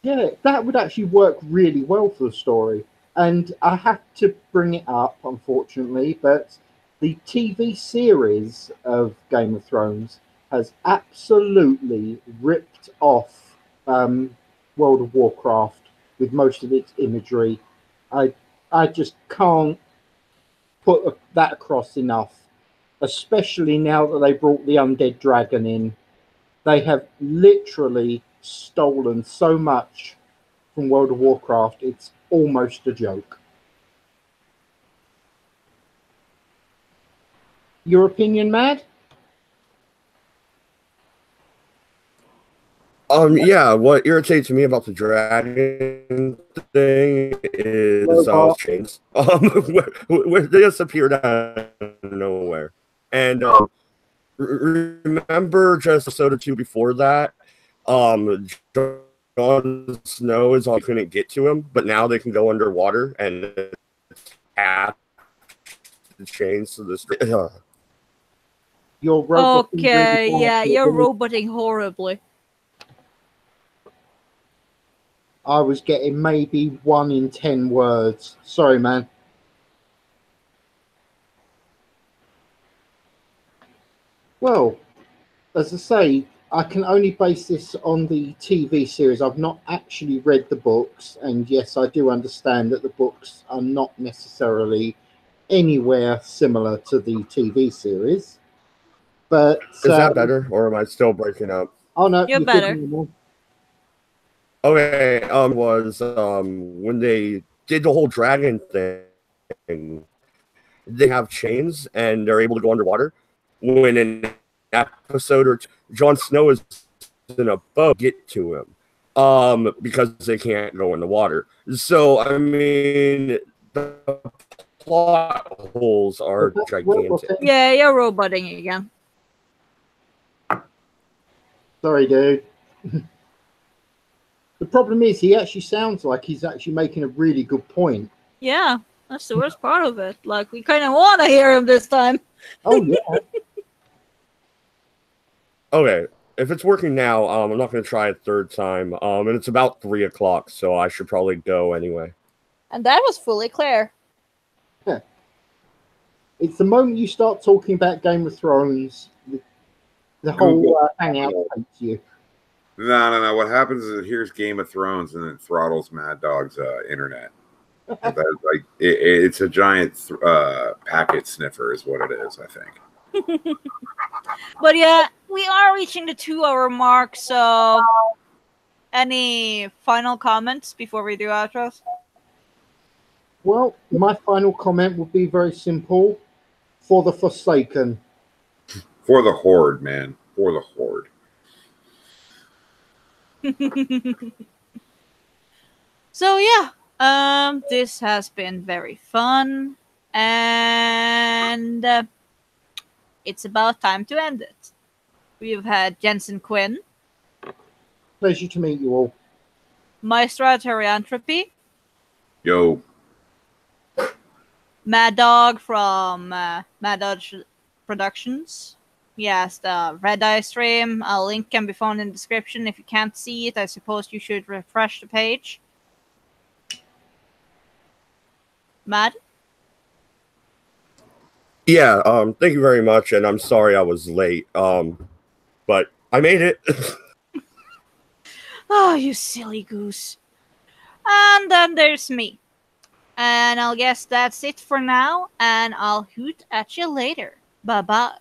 that would actually work really well for the story. And I have to bring it up, unfortunately, but the TV series of Game of Thrones has absolutely ripped off World of Warcraft with most of its imagery. I just can't put that across enough, especially now that they brought the undead dragon in. They have literally stolen so much from World of Warcraft, it's almost a joke. Your opinion, Mad? Yeah, what irritates me about the dragon thing is chains. Where they just appeared out of nowhere. And remember just a episode or two before that, Jon Snow is all couldn't get to him, but now they can go underwater and tap the chains to the You're roboting okay, really yeah, you're roboting horribly. I was getting maybe 1 in 10 words. Sorry, man. Well, as I say, I can only base this on the TV series. I've not actually read the books, and yes, I do understand that the books are not necessarily anywhere similar to the TV series. But is that better, or am I still breaking up? Oh no, you're better. Okay, was when they did the whole dragon thing, they have chains and they're able to go underwater. When an episode or two, Jon Snow is in a boat, get to him, because they can't go in the water. So I mean, the plot holes are gigantic. Yeah, you're roboting again. Sorry, dude. The problem is he actually sounds like he's actually making a really good point. Yeah, that's the worst part of it. Like, we kind of want to hear him this time. Oh, yeah. Okay, if it's working now, I'm not going to try a third time. And it's about 3 o'clock, so I should probably go anyway. And that was fully clear. Yeah. It's the moment you start talking about Game of Thrones, the whole hangout hates you. No. What happens is it hears Game of Thrones and it throttles Mad Dog's internet. It's a giant packet sniffer, is what it is, I think. But yeah, we are reaching the 2-hour mark. So, any final comments before we do outros? Well, my final comment would be very simple: for the Forsaken. For the Horde, man. For the Horde. So yeah, this has been very fun, and it's about time to end it. We've had Jenson Quinn. Pleasure to meet you all. Mɪআপোsᴛʀᴏ. Yo. Mad Dog from Mad Dog Productions. Yes, the Red Eye stream. A link can be found in the description. If you can't see it, I suppose you should refresh the page. Matt? Yeah, thank you very much, and I'm sorry I was late. But I made it. Oh, you silly goose. And then there's me. And I'll guess that's it for now, and I'll hoot at you later. Bye-bye.